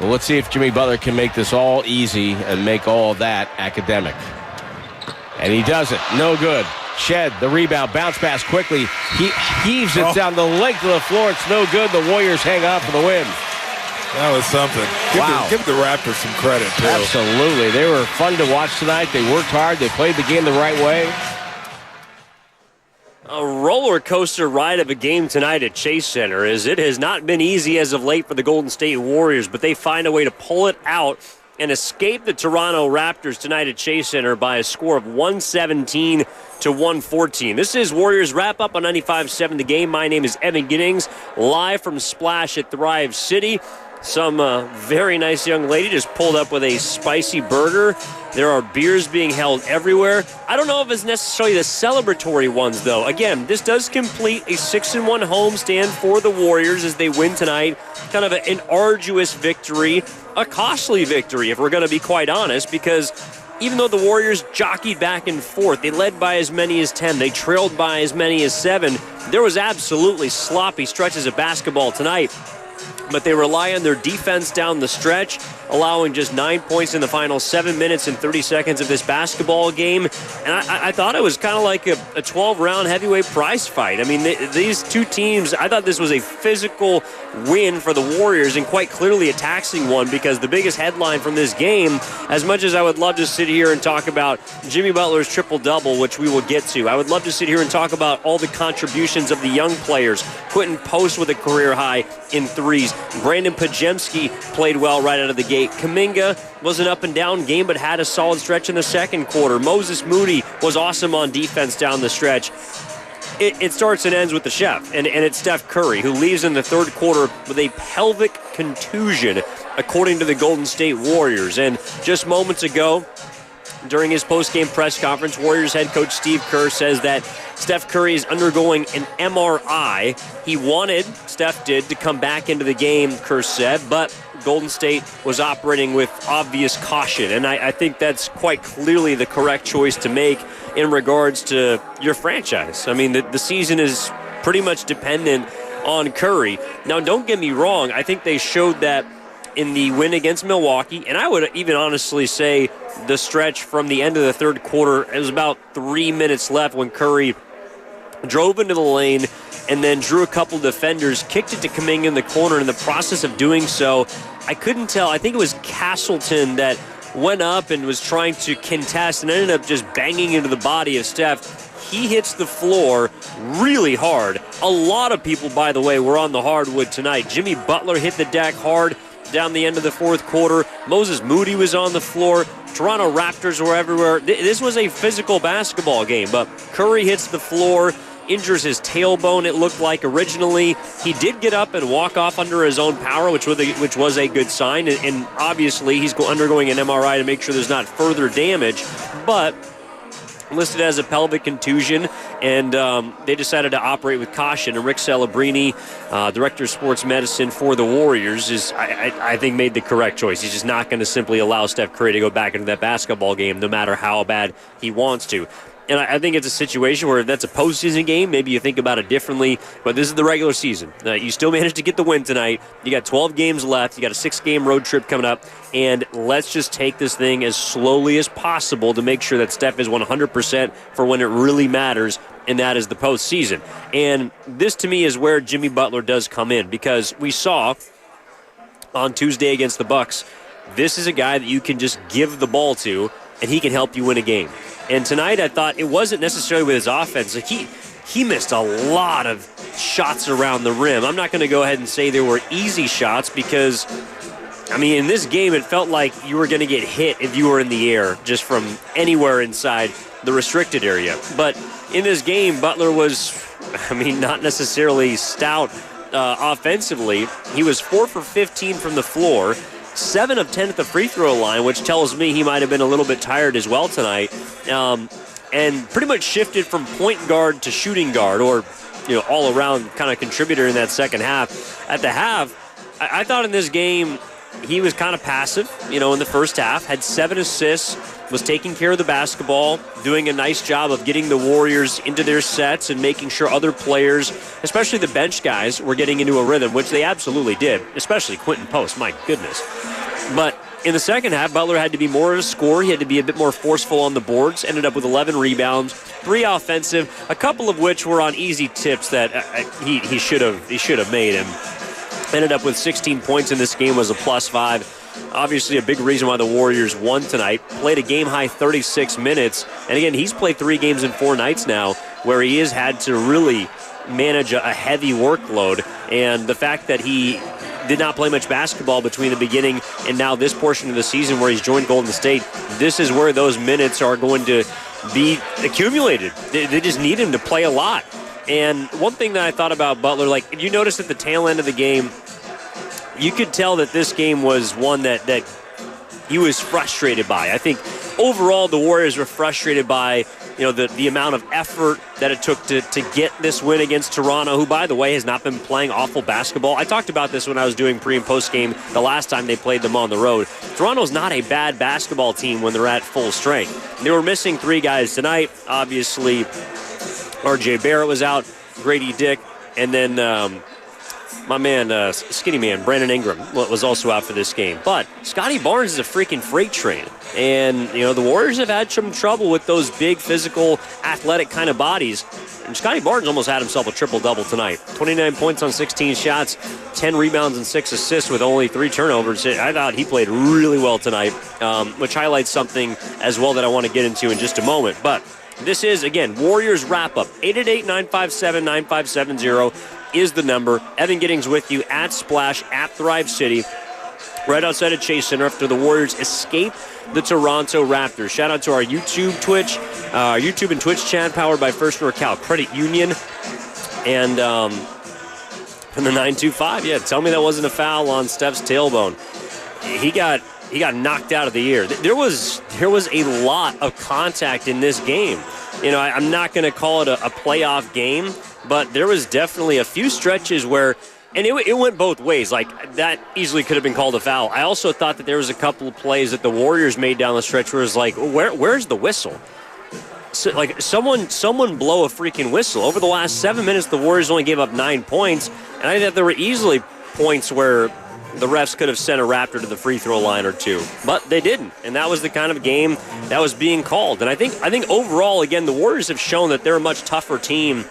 Well, let's see if Jimmy Butler can make this all easy and make all that academic. And he does it. No good. Shed, the rebound, bounce pass quickly. He heaves it down the length of the floor. It's no good. The Warriors hang on for the win. That was something. Give the Raptors some credit, too. Absolutely. They were fun to watch tonight. They worked hard. They played the game the right way. A roller coaster ride of a game tonight at Chase Center, as it has not been easy as of late for the Golden State Warriors, but they find a way to pull it out and escape the Toronto Raptors tonight at Chase Center by a score of 117 to 114. This is Warriors Wrap Up on 95.7 The Game. My name is Evan Giddings, live from Splash at Thrive City. Some very nice young lady just pulled up with a spicy burger. There are beers being held everywhere. I don't know if it's necessarily the celebratory ones, though. Again, this does complete a 6-1 homestand for the Warriors as they win tonight. Kind of an arduous victory, a costly victory, if we're going to be quite honest, because even though the Warriors jockeyed back and forth, they led by as many as 10, they trailed by as many as 7, there was absolutely sloppy stretches of basketball tonight. But they rely on their defense down the stretch, allowing just 9 points in the final 7 minutes and 30 seconds of this basketball game. And I thought it was kind of like a 12-round heavyweight prize fight. I mean, these two teams, I thought this was a physical win for the Warriors, and quite clearly a taxing one, because the biggest headline from this game, as much as I would love to sit here and talk about Jimmy Butler's triple-double, which we will get to, I would love to sit here and talk about all the contributions of the young players. Quinton Post with a career high in threes. Brandon Pajemski played well right out of the gate. Kuminga was an up-and-down game, but had a solid stretch in the second quarter. Moses Moody was awesome on defense down the stretch. It starts and ends with the chef, and it's Steph Curry, who leaves in the third quarter with a pelvic contusion, according to the Golden State Warriors. And just moments ago, during his post-game press conference, Warriors head coach Steve Kerr says that Steph Curry is undergoing an MRI. He wanted, Steph did, to come back into the game, Kerr said, but Golden State was operating with obvious caution. And I think that's quite clearly the correct choice to make in regards to your franchise. I mean, the season is pretty much dependent on Curry. Now, don't get me wrong. I think they showed that in the win against Milwaukee, and I would even honestly say the stretch from the end of the third quarter, it was about 3 minutes left when Curry drove into the lane and then drew a couple defenders, kicked it to Kuminga in the corner. In the process of doing so, I couldn't tell. I think it was Castleton that went up and was trying to contest and ended up just banging into the body of Steph. He hits the floor really hard. A lot of people, by the way, were on the hardwood tonight. Jimmy Butler hit the deck hard down the end of the fourth quarter. Moses Moody was on the floor. Toronto Raptors were everywhere. This was a physical basketball game, but Curry hits the floor, injures his tailbone, it looked like originally. He did get up and walk off under his own power, which was a good sign, and obviously he's undergoing an MRI to make sure there's not further damage, but listed as a pelvic contusion, and they decided to operate with caution. And Rick Celebrini, Director of Sports Medicine for the Warriors, I think made the correct choice. He's just not going to simply allow Steph Curry to go back into that basketball game no matter how bad he wants to. And I think it's a situation where if that's a postseason game, maybe you think about it differently. But this is the regular season. You still managed to get the win tonight. You got 12 games left. You got a 6-game road trip coming up. And let's just take this thing as slowly as possible to make sure that Steph is 100% for when it really matters, and that is the postseason. And this, to me, is where Jimmy Butler does come in, because we saw on Tuesday against the Bucks, this is a guy that you can just give the ball to, and he can help you win a game. And tonight I thought it wasn't necessarily with his offense. Like he missed a lot of shots around the rim. I'm not going to go ahead and say there were easy shots because, I mean, in this game it felt like you were going to get hit if you were in the air just from anywhere inside the restricted area. But in this game, Butler was, not necessarily stout offensively. He was 4 for 15 from the floor. 7 of 10 at the free throw line, which tells me he might have been a little bit tired as well tonight, and pretty much shifted from point guard to shooting guard, or all around kind of contributor in that second half. At the half, I thought in this game he was kind of passive, in the first half, had 7 assists, was taking care of the basketball, doing a nice job of getting the Warriors into their sets and making sure other players, especially the bench guys, were getting into a rhythm, which they absolutely did, especially Quinton Post, my goodness. But in the second half, Butler had to be more of a scorer. He had to be a bit more forceful on the boards. Ended up with 11 rebounds, 3 offensive, a couple of which were on easy tips that he should have made. And ended up with 16 points in this game, was a +5. Obviously a big reason why the Warriors won tonight. Played a game-high 36 minutes. And again, he's played 3 games in 4 nights now where he has had to really manage a heavy workload. And the fact that he did not play much basketball between the beginning and now this portion of the season where he's joined Golden State, this is where those minutes are going to be accumulated. They just need him to play a lot. And one thing that I thought about Butler, like you noticed at the tail end of the game, you could tell that this game was one that he was frustrated by. I think overall the Warriors were frustrated by the amount of effort that it took to get this win against Toronto, who, by the way, has not been playing awful basketball. I talked about this when I was doing pre- and post-game the last time they played them on the road. Toronto's not a bad basketball team when they're at full strength. They were missing 3 guys tonight. Obviously, R.J. Barrett was out, Grady Dick, and then my man, skinny man, Brandon Ingram was also out for this game. But Scotty Barnes is a freaking freight train. And, the Warriors have had some trouble with those big, physical, athletic kind of bodies. And Scotty Barnes almost had himself a triple-double tonight. 29 points on 16 shots, 10 rebounds and 6 assists with only 3 turnovers. I thought he played really well tonight, which highlights something as well that I want to get into in just a moment. But this is, again, Warriors wrap-up. 888-957-9570 is the number. Evan Giddings with you at Splash, at Thrive City, right outside of Chase Center after the Warriors escape the Toronto Raptors. Shout out to our YouTube and Twitch chat powered by First NorCal Credit Union. And from the 925, tell me that wasn't a foul on Steph's tailbone. He got knocked out of the air. There was a lot of contact in this game. I'm not going to call it a playoff game, but there was definitely a few stretches where, and it went both ways. Like, that easily could have been called a foul. I also thought that there was a couple of plays that the Warriors made down the stretch where it was like, where's the whistle? So, like, someone blow a freaking whistle. Over the last 7 minutes, the Warriors only gave up 9 points, and I thought there were easily points where the refs could have sent a Raptor to the free throw line or 2, but they didn't, and that was the kind of game that was being called. And I think overall, again, the Warriors have shown that they're a much tougher team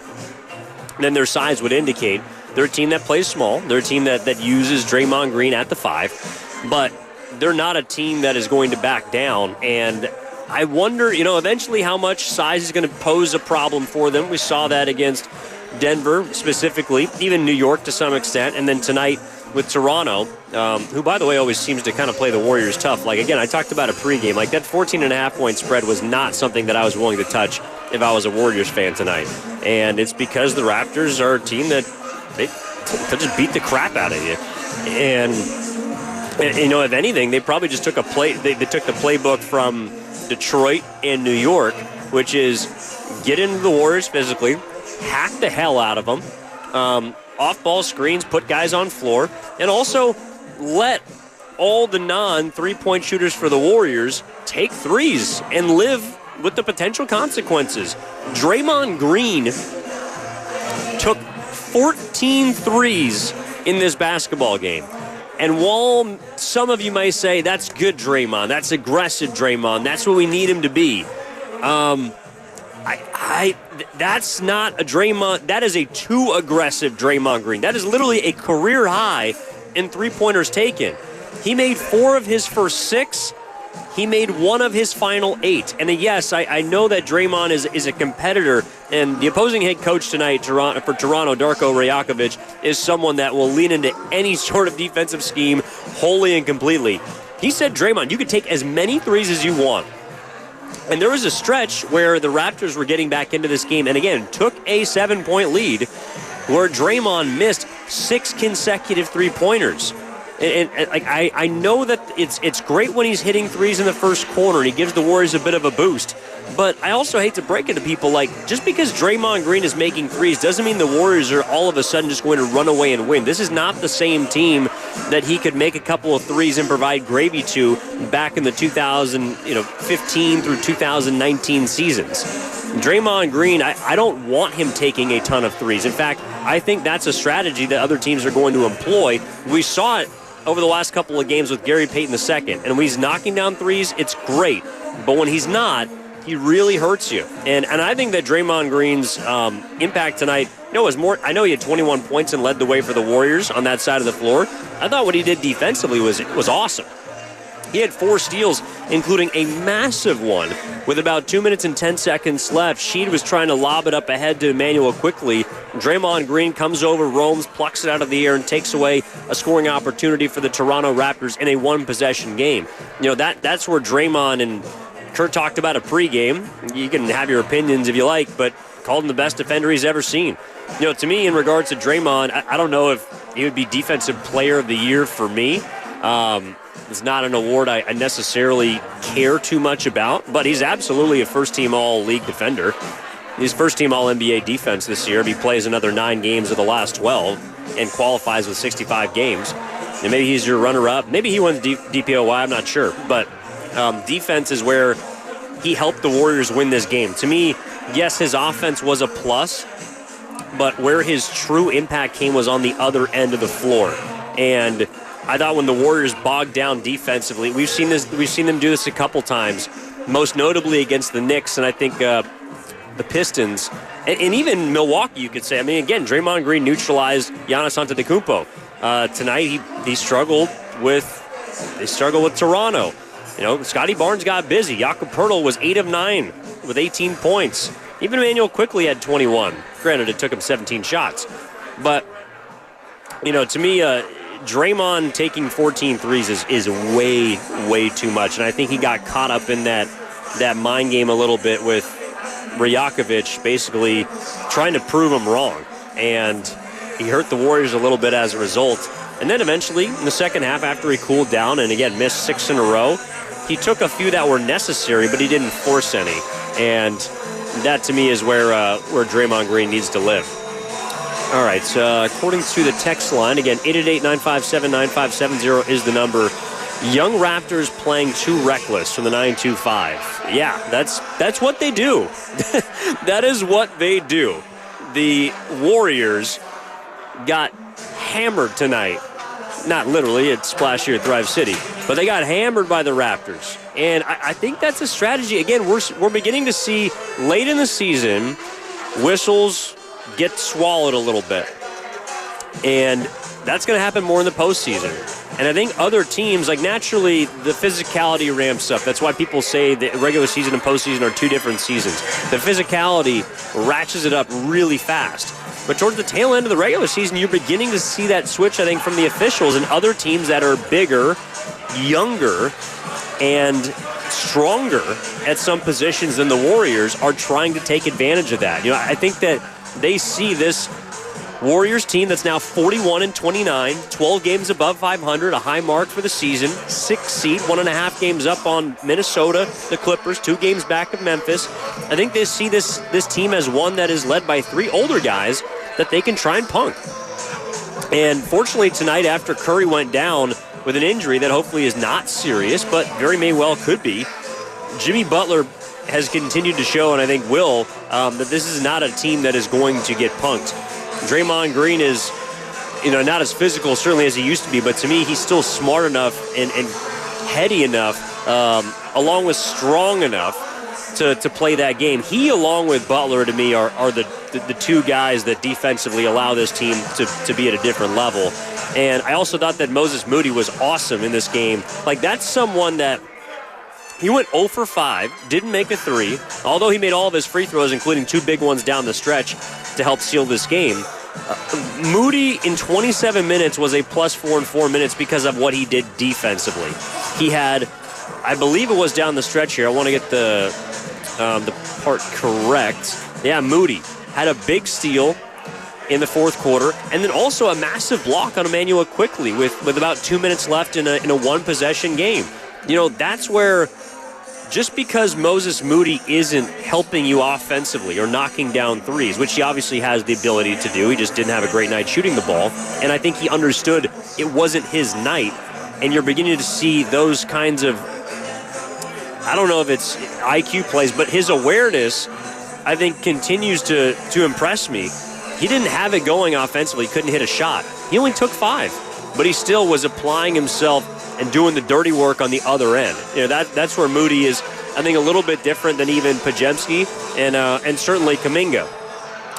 than their size would indicate. They're a team that plays small. They're a team that uses Draymond Green at the 5, but they're not a team that is going to back down. And I wonder, eventually how much size is going to pose a problem for them. We saw that against Denver specifically, even New York to some extent, and then tonight with Toronto, who, by the way, always seems to kind of play the Warriors tough. Like, again, I talked about a pregame. Like, that 14.5-point spread was not something that I was willing to touch if I was a Warriors fan tonight. And it's because the Raptors are a team that they just beat the crap out of you. And if anything, they probably just took they took the playbook from Detroit and New York, which is get into the Warriors physically, hack the hell out of them, off-ball screens, put guys on floor, and also let all the non-3-point shooters for the Warriors take threes and live with the potential consequences. Draymond Green took 14 threes in this basketball game. And while some of you may say, that's good Draymond, that's aggressive Draymond, that's what we need him to be, that's not a Draymond. That is a too aggressive Draymond Green. That is literally a career high in 3-pointers taken. He made 4 of his first 6. He made 1 of his final 8. And yes, I know that Draymond is a competitor, and the opposing head coach tonight for Toronto, Darko Rajakovic, is someone that will lean into any sort of defensive scheme wholly and completely. He said, Draymond, you could take as many threes as you want. And there was a stretch where the Raptors were getting back into this game and, again, took a 7-point lead where Draymond missed 6 consecutive 3-pointers. And I know that it's great when he's hitting threes in the first quarter and he gives the Warriors a bit of a boost. But I also hate to break it to people, like, just because Draymond Green is making threes doesn't mean the Warriors are all of a sudden just going to run away and win. This is not the same team that he could make a couple of threes and provide gravy to back in the 2015 through 2019 seasons. Draymond Green, I don't want him taking a ton of threes. In fact, I think that's a strategy that other teams are going to employ. We saw it over the last couple of games with Gary Payton II. And when he's knocking down threes, it's great. But when he's not, he really hurts you. And I think that Draymond Green's impact tonight, was more. I know he had 21 points and led the way for the Warriors on that side of the floor. I thought what he did defensively was awesome. He had 4 steals, including a massive one. With about 2 minutes and 10 seconds left, Sheed was trying to lob it up ahead to Emmanuel quickly. Draymond Green comes over, roams, plucks it out of the air, and takes away a scoring opportunity for the Toronto Raptors in a one-possession game. That's where Draymond and Kerr talked about a pregame. You can have your opinions if you like, but called him the best defender he's ever seen. To me, in regards to Draymond, I don't know if he would be Defensive Player of the Year for me. It's not an award I necessarily care too much about, but he's absolutely a first-team All-League defender. He's first-team All-NBA defense this year. If he plays another 9 games of the last 12 and qualifies with 65 games, and maybe he's your runner-up. Maybe he wins DPOY, I'm not sure. But defense is where he helped the Warriors win this game. To me, yes, his offense was a plus, but where his true impact came was on the other end of the floor. And I thought when the Warriors bogged down defensively, we've seen them do this a couple times, most notably against the Knicks and I think the Pistons, and even Milwaukee, you could say. I mean, again, Draymond Green neutralized Giannis Antetokounmpo. Tonight he struggled with Toronto. Scotty Barnes got busy. Jakob Poeltl was 8 of 9 with 18 points. Even Emmanuel quickly had 21. Granted, it took him 17 shots, but to me. Draymond taking 14 threes is way, way too much. And I think he got caught up in that mind game a little bit with Rajakovic basically trying to prove him wrong. And he hurt the Warriors a little bit as a result. And then eventually, in the second half, after he cooled down and, again, missed 6 in a row, he took a few that were necessary, but he didn't force any. And that, to me, is where Draymond Green needs to live. All right, so according to the text line, again, 888-957-9570 is the number. Young Raptors playing too reckless from the 925. Yeah, that's what they do. That is what they do. The Warriors got hammered tonight. Not literally, it's Splash here at Thrive City. But they got hammered by the Raptors. And I think that's a strategy. Again, we're beginning to see late in the season whistles get swallowed a little bit. And that's going to happen more in the postseason. And I think other teams, like naturally, the physicality ramps up. That's why people say the regular season and postseason are 2 different seasons. The physicality ratchets it up really fast. But towards the tail end of the regular season, you're beginning to see that switch, I think, from the officials and other teams that are bigger, younger, and stronger at some positions than the Warriors are trying to take advantage of that. I think that they see this Warriors team that's now 41-29, 12 games above 500, a high mark for the season, 6th seed, 1.5 games up on Minnesota, the Clippers, 2 games back of Memphis. I think they see this team as one that is led by 3 older guys that they can try and punk. And fortunately tonight, after Curry went down with an injury that hopefully is not serious, but very may well could be, Jimmy Butler has continued to show, and I think will, that this is not a team that is going to get punked. Draymond Green is, not as physical certainly as he used to be, but to me he's still smart enough and heady enough, along with strong enough to play that game. He, along with Butler, to me, are the 2 guys that defensively allow this team to be at a different level. And I also thought that Moses Moody was awesome in this game. Like, that's someone that he went 0 for 5, didn't make a 3, although he made all of his free throws, including 2 big ones down the stretch to help seal this game. Moody in 27 minutes was a +4 in 4 minutes because of what he did defensively. He had, I believe it was down the stretch here. I want to get the part correct. Yeah, Moody had a big steal in the fourth quarter, and then also a massive block on Emmanuel quickly with about 2 minutes left in a one-possession game. That's where, just because Moses Moody isn't helping you offensively or knocking down threes, which he obviously has the ability to do, he just didn't have a great night shooting the ball, and I think he understood it wasn't his night, and you're beginning to see those kinds of, I don't know if it's IQ plays, but his awareness, I think, continues to impress me. He didn't have it going offensively. He couldn't hit a shot. He only took 5. but he still was applying himself and doing the dirty work on the other end. That's where Moody is, I think, a little bit different than even Podziemski and certainly Kuminga.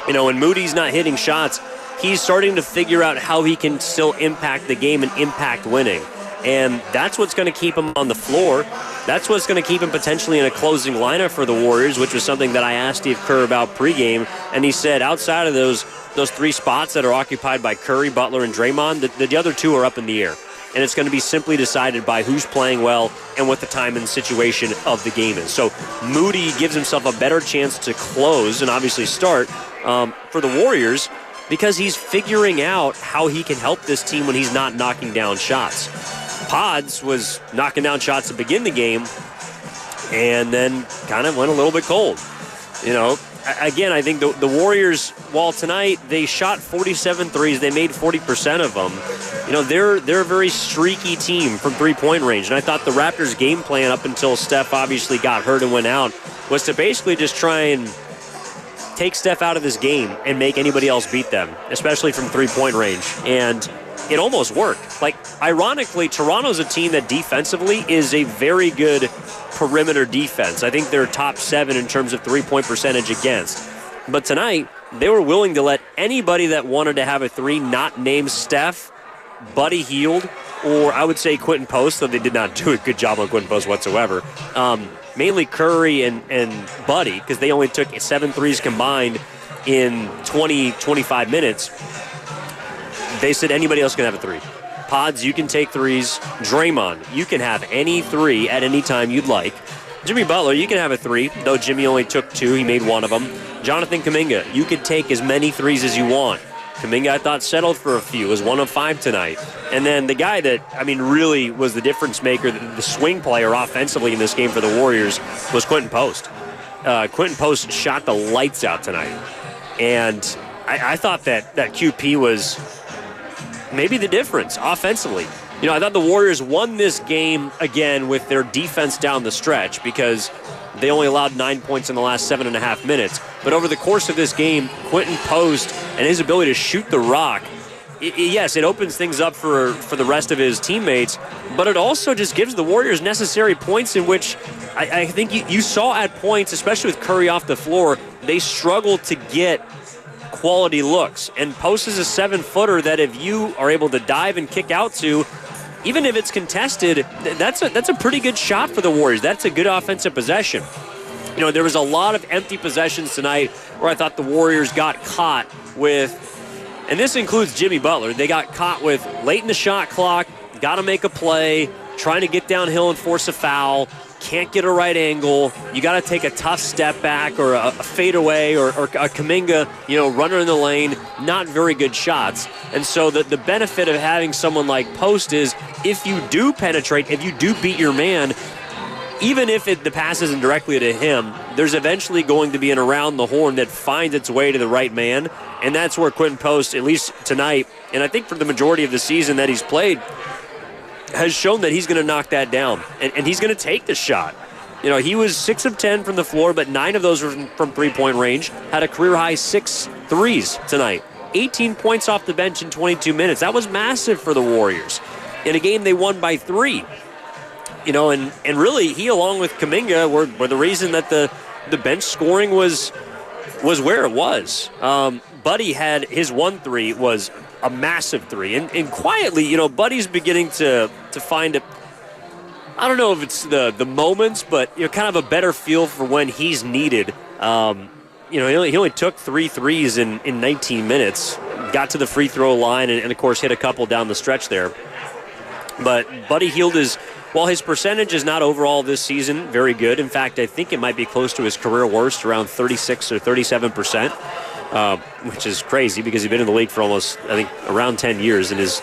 When Moody's not hitting shots, he's starting to figure out how he can still impact the game and impact winning. And that's what's going to keep him on the floor. That's what's going to keep him potentially in a closing lineup for the Warriors, which was something that I asked Steve Kerr about pregame. And he said outside of those 3 spots that are occupied by Curry, Butler, and Draymond, the other 2 are up in the air. And it's going to be simply decided by who's playing well and what the time and situation of the game is. So Moody gives himself a better chance to close and obviously start for the Warriors because he's figuring out how he can help this team when he's not knocking down shots. Pods was knocking down shots to begin the game and then kind of went a little bit cold. Again, I think the Warriors, while tonight they shot 47 threes, they made 40% of them. They're a very streaky team from three-point range. And I thought the Raptors' game plan up until Steph obviously got hurt and went out was to basically just try and take Steph out of this game and make anybody else beat them, especially from three-point range. And it almost worked. Ironically, Toronto's a team that defensively is a very good perimeter defense. I think they're top 7 in terms of three-point percentage against. But tonight, they were willing to let anybody that wanted to have a 3 not named Steph, Buddy Hield, or I would say Quinton Post, though they did not do a good job on Quinton Post whatsoever. Mainly Curry and Buddy, because they only took 7 threes combined in 25 minutes. They said anybody else can have a 3. Pods, you can take 3s. Draymond, you can have any 3 at any time you'd like. Jimmy Butler, you can have a 3, though Jimmy only took 2. He made 1 of them. Jonathan Kuminga, you can take as many 3s as you want. Kuminga, I thought, settled for a few, was 1 of 5 tonight. And then the guy that, really was the difference maker, the swing player offensively in this game for the Warriors was Quinton Post. Quinton Post shot the lights out tonight. And I thought that QP was maybe the difference offensively. I thought the Warriors won this game again with their defense down the stretch because they only allowed 9 points in the last 7.5 minutes. But over the course of this game, Quinton Post and his ability to shoot the rock, yes, it opens things up for the rest of his teammates, but it also just gives the Warriors necessary points in which I think you saw at points, especially with Curry off the floor, they struggled to get quality looks. And Post is a 7-footer that if you are able to dive and kick out to, even if it's contested, that's a pretty good shot for the Warriors. That's a good offensive possession. There was a lot of empty possessions tonight where I thought the Warriors got caught with, and this includes Jimmy Butler, they got caught with late in the shot clock, got to make a play, trying to get downhill and force a foul, can't get a right angle. You got to take a tough step back or a fadeaway or a Kuminga, runner in the lane. Not very good shots. And so the benefit of having someone like Post is if you do penetrate, if you do beat your man, even if the pass isn't directly to him, there's eventually going to be an around the horn that finds its way to the right man. And that's where Quinton Post, at least tonight, and I think for the majority of the season that he's played, has shown that he's going to knock that down, and he's going to take the shot. He was 6 of 10 from the floor, but 9 of those were from three-point range. Had a career-high 6 threes tonight. 18 points off the bench in 22 minutes. That was massive for the Warriors. In a game they won by 3. And really, he along with Kuminga were the reason that the bench scoring was where it was. Buddy had his 1-3 was a massive 3. And quietly, Buddy's beginning to find it. I don't know if it's the moments, but kind of a better feel for when he's needed. He only took 3 threes in 19 minutes, got to the free throw line, and of course hit a couple down the stretch there. But Buddy Hield while his percentage is not overall this season very good, in fact, I think it might be close to his career worst, around 36 or 37%, which is crazy because he's been in the league for almost, I think, around 10 years, and his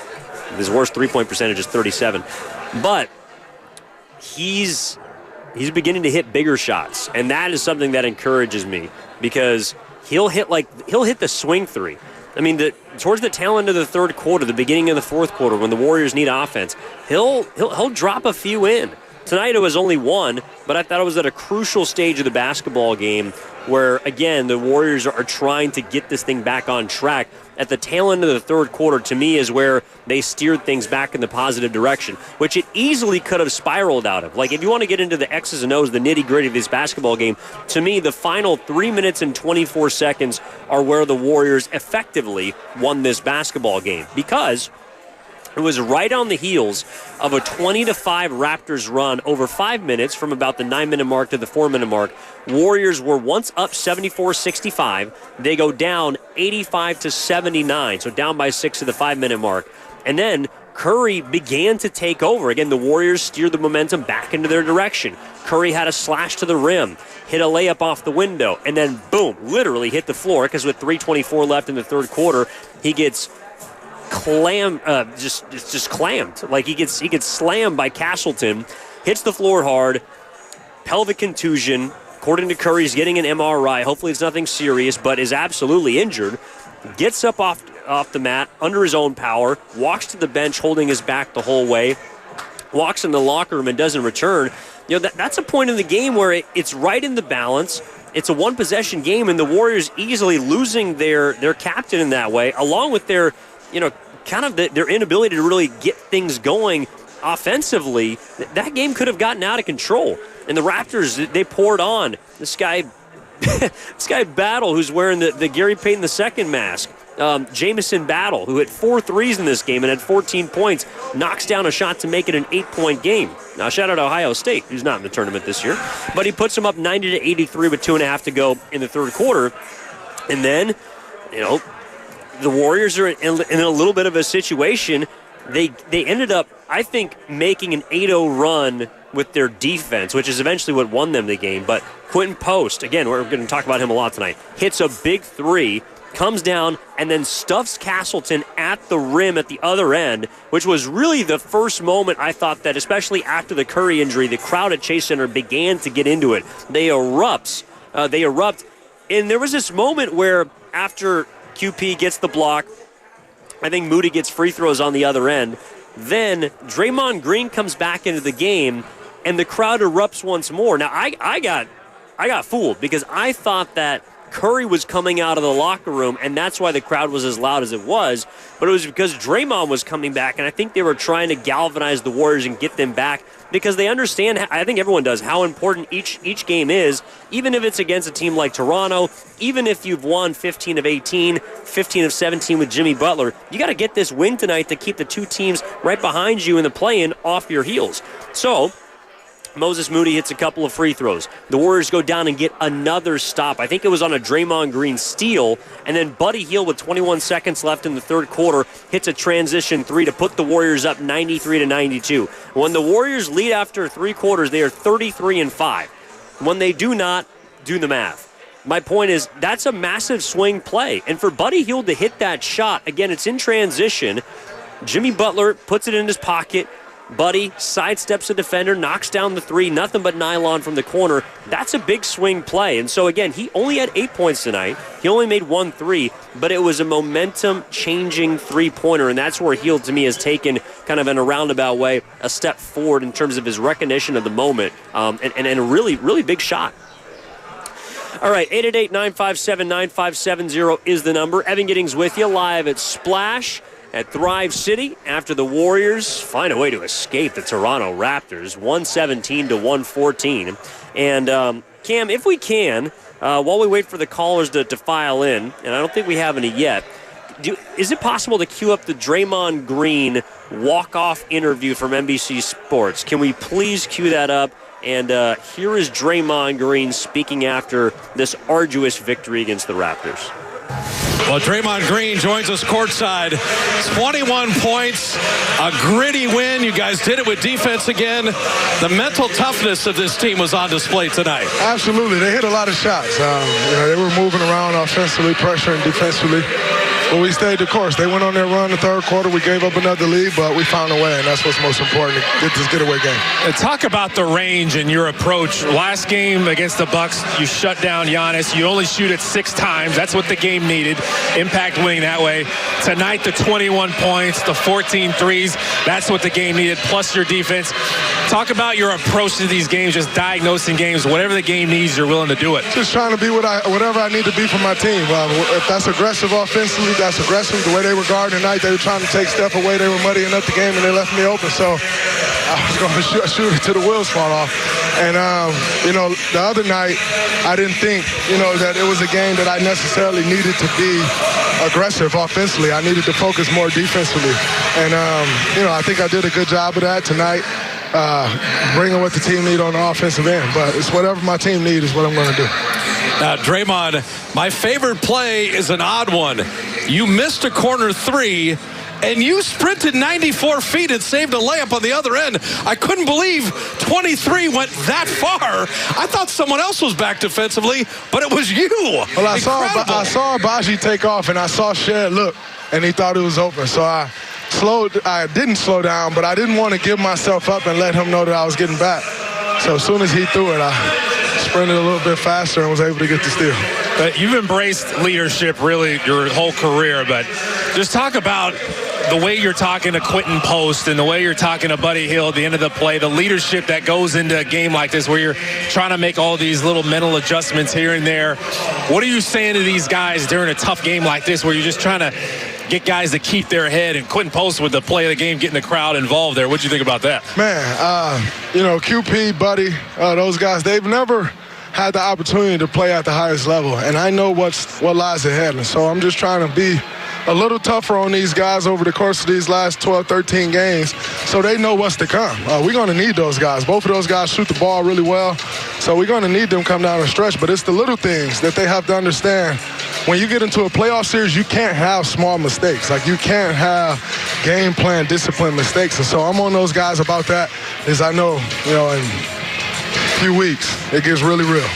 worst three-point percentage is 37. But he's beginning to hit bigger shots, and that is something that encourages me because he'll hit the swing 3. I mean, towards the tail end of the third quarter, the beginning of the fourth quarter, when the Warriors need offense, he'll drop a few in Tonight it was only 1, but I thought it was at a crucial stage of the basketball game where, again, the Warriors are trying to get this thing back on track. At the tail end of the third quarter, to me, is where they steered things back in the positive direction, which it easily could have spiraled out of. Like, if you want to get into the X's and O's, the nitty-gritty of this basketball game, to me, the final 3 minutes and 24 seconds are where the Warriors effectively won this basketball game, because it was right on the heels of a 20-5 Raptors run over 5 minutes from about the 9-minute mark to the 4-minute mark. Warriors were once up 74-65. They go down 85-79, so down by 6 to the 5-minute mark. And then Curry began to take over. Again, the Warriors steered the momentum back into their direction. Curry had a slash to the rim, hit a layup off the window, and then boom, literally hit the floor, because with 3:24 left in the third quarter, he gets clammed. Like he gets slammed by Castleton, hits the floor hard, pelvic contusion. According to Curry, he's getting an MRI. Hopefully it's nothing serious, but is absolutely injured. Gets up off the mat under his own power, walks to the bench holding his back the whole way, walks in the locker room and doesn't return. That's a point in the game where it's right in the balance. It's a one-possession game, and the Warriors easily losing their captain in that way, along with their their inability to really get things going offensively. That game could have gotten out of control. And the Raptors, they poured on. This guy Battle, who's wearing the Gary Payton II mask. Jamison Battle, who hit 4 threes in this game and had 14 points, knocks down a shot to make it an 8-point game. Now, shout out to Ohio State, who's not in the tournament this year. But he puts them up 90-83 with 2.5 to go in the third quarter. And then, the Warriors are in a little bit of a situation. They ended up, I think, making an 8-0 run with their defense, which is eventually what won them the game. But Quinton Post, again, we're going to talk about him a lot tonight, hits a big three, comes down, and then stuffs Castleton at the rim at the other end, which was really the first moment I thought that, especially after the Curry injury, the crowd at Chase Center began to get into it. They erupt. And there was this moment where after QP gets the block, I think Moody gets free throws on the other end. Then Draymond Green comes back into the game, and the crowd erupts once more. Now, I got fooled because I thought that Curry was coming out of the locker room, and that's why the crowd was as loud as it was. But it was because Draymond was coming back, and I think they were trying to galvanize the Warriors and get them back because they understand, I think everyone does, how important each game is, even if it's against a team like Toronto, even if you've won 15 of 18, 15 of 17 with Jimmy Butler. You got to get this win tonight to keep the two teams right behind you in the play-in off your heels. So Moses Moody hits a couple of free throws. The Warriors go down and get another stop. I think it was on a Draymond Green steal. And then Buddy Hield, with 21 seconds left in the third quarter, hits a transition three to put the Warriors up 93-92. When the Warriors lead after 3 quarters, they are 33-5. When they do not, do the math. My point is, that's a massive swing play. And for Buddy Hield to hit that shot, again, it's in transition. Jimmy Butler puts it in his pocket. Buddy sidesteps a defender, knocks down the three, nothing but nylon from the corner. That's a big swing play. And so, again, he only had 8 points tonight. He only made 1 3, but it was a momentum-changing three-pointer, and that's where Hield, to me, has taken, kind of in a roundabout way, a step forward in terms of his recognition of the moment, and a really, really big shot. All right, 888-957-9570 is the number. Evan Giddings with you live at Splash at Thrive City after the Warriors find a way to escape the Toronto Raptors, 117-114. And Cam, if we can, while we wait for the callers to file in, and I don't think we have any yet, is it possible to cue up the Draymond Green walk-off interview from NBC Sports? Can we please cue that up? And here is Draymond Green speaking after this arduous victory against the Raptors. Well, Draymond Green joins us courtside. 21 points, a gritty win. You guys did it with defense again. The mental toughness of this team was on display tonight. Absolutely. They hit a lot of shots. They were moving around offensively, pressuring defensively. but we stayed the course. They went on their run the third quarter. We gave up another lead, but we found a way, and that's what's most important, to get this getaway game. And talk about the range and your approach. Last game against the Bucks, you shut down Giannis. You only shoot it 6 times. That's what the game needed. Impact winning that way. Tonight, the 21 points, the 14 threes. That's what the game needed, plus your defense. Talk about your approach to these games, just diagnosing games. Whatever the game needs, you're willing to do it. Just trying to be whatever I need to be for my team. If that's aggressive offensively, that's aggressive. The way they were guarding tonight, they were trying to take Steph away. They were muddying up the game, and they left me open. So I was going to shoot it till the wheels fall off. And, the other night, I didn't think, that it was a game that I necessarily needed to be aggressive offensively. I needed to focus more defensively. And, I think I did a good job of that tonight, bringing what the team need on the offensive end. But it's whatever my team needs is what I'm going to do. Now, Draymond, my favorite play is an odd one. You missed a corner 3, and you sprinted 94 feet and saved a layup on the other end. I couldn't believe 23 went that far. I thought someone else was back defensively, but it was you. Well, I saw Baji take off, and I saw Shed look, and he thought it was open. So I didn't slow down, but I didn't want to give myself up and let him know that I was getting back. So as soon as he threw it, I sprinted a little bit faster and was able to get the steal. But you've embraced leadership really your whole career, but just talk about the way you're talking to Quinton Post and the way you're talking to Buddy Hield at the end of the play, the leadership that goes into a game like this where you're trying to make all these little mental adjustments here and there. What are you saying to these guys during a tough game like this where you're just trying to get guys to keep their head, and Quinton Post with the play of the game, getting the crowd involved there? What'd you think about that? Man, QP, Buddy, those guys, they've never had the opportunity to play at the highest level, and I know what lies ahead. And so I'm just trying to be a little tougher on these guys over the course of these last 12, 13 games so they know what's to come. We're going to need those guys. Both of those guys shoot the ball really well, so we're going to need them come down the stretch. But it's the little things that they have to understand. When you get into a playoff series, you can't have small mistakes. Like, you can't have game plan discipline mistakes. And so I'm on those guys about that, as I know, in a few weeks, it gets really real.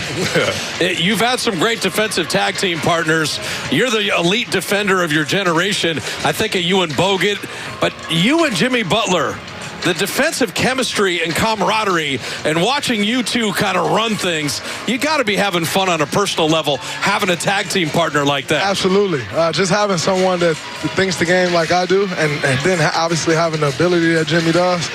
You've had some great defensive tag team partners. You're the elite defender of your generation. I think of you and Bogut, but you and Jimmy Butler, the defensive chemistry and camaraderie, and watching you two kind of run things, you got to be having fun on a personal level, having a tag team partner like that. Absolutely. Just having someone that thinks the game like I do, and then obviously having the ability that Jimmy does,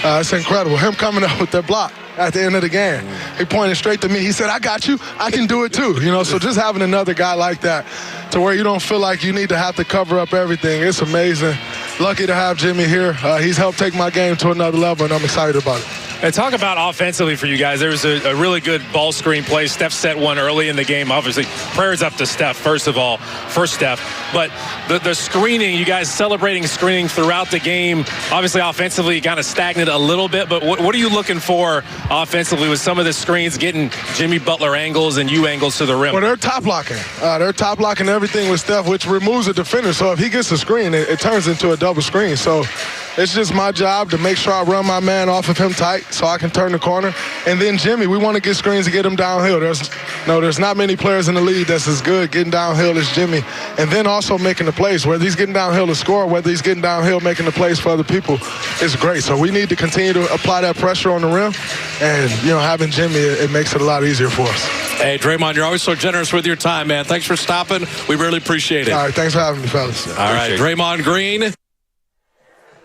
it's incredible. Him coming up with that block at the end of the game. He pointed straight to me. He said, I got you. I can do it too. So just having another guy like that to where you don't feel like you need to have to cover up everything, it's amazing. Lucky to have Jimmy here. He's helped take my game to another level, and I'm excited about it. And talk about offensively for you guys. There was a really good ball screen play. Steph set one early in the game. Obviously, prayers up to Steph, first of all, for Steph. But the screening, you guys celebrating screening throughout the game. Obviously, offensively, kind of stagnant a little bit. But what are you looking for offensively with some of the screens, getting Jimmy Butler angles and you angles to the rim? Well, they're top blocking. They're top blocking everything with Steph, which removes a defender. So if he gets a screen, it turns into a double screen. So it's just my job to make sure I run my man off of him tight so I can turn the corner. And then Jimmy, we want to get screens to get him downhill. There's not many players in the league that's as good getting downhill as Jimmy. And then also making the plays, whether he's getting downhill to score, whether he's getting downhill making the plays for other people, it's great. So we need to continue to apply that pressure on the rim. And, having Jimmy, it makes it a lot easier for us. Hey, Draymond, you're always so generous with your time, man. Thanks for stopping. We really appreciate it. All right, thanks for having me, fellas. All right, Draymond Green.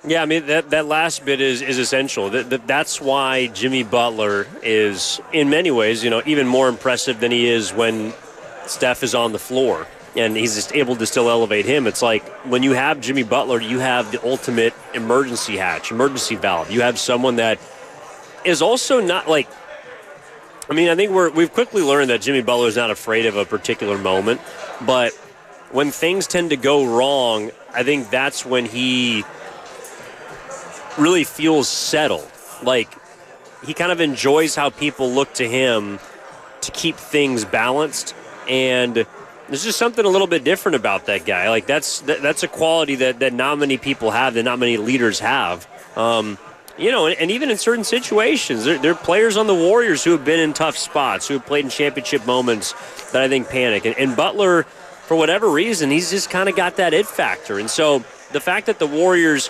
Yeah, I mean, that last bit is essential. That's why Jimmy Butler is, in many ways, even more impressive than he is when Steph is on the floor. And he's just able to still elevate him. It's like when you have Jimmy Butler, you have the ultimate emergency hatch, emergency valve. You have someone that is also not like, I think we've quickly learned that Jimmy Butler is not afraid of a particular moment. But when things tend to go wrong, I think that's when he really feels settled. Like, he kind of enjoys how people look to him to keep things balanced, and there's just something a little bit different about that guy. Like, that's a quality that not many people have, that not many leaders have. And even in certain situations, there are players on the Warriors who have been in tough spots, who have played in championship moments that I think panic. And Butler for whatever reason, he's just kind of got that it factor. And so the fact that the Warriors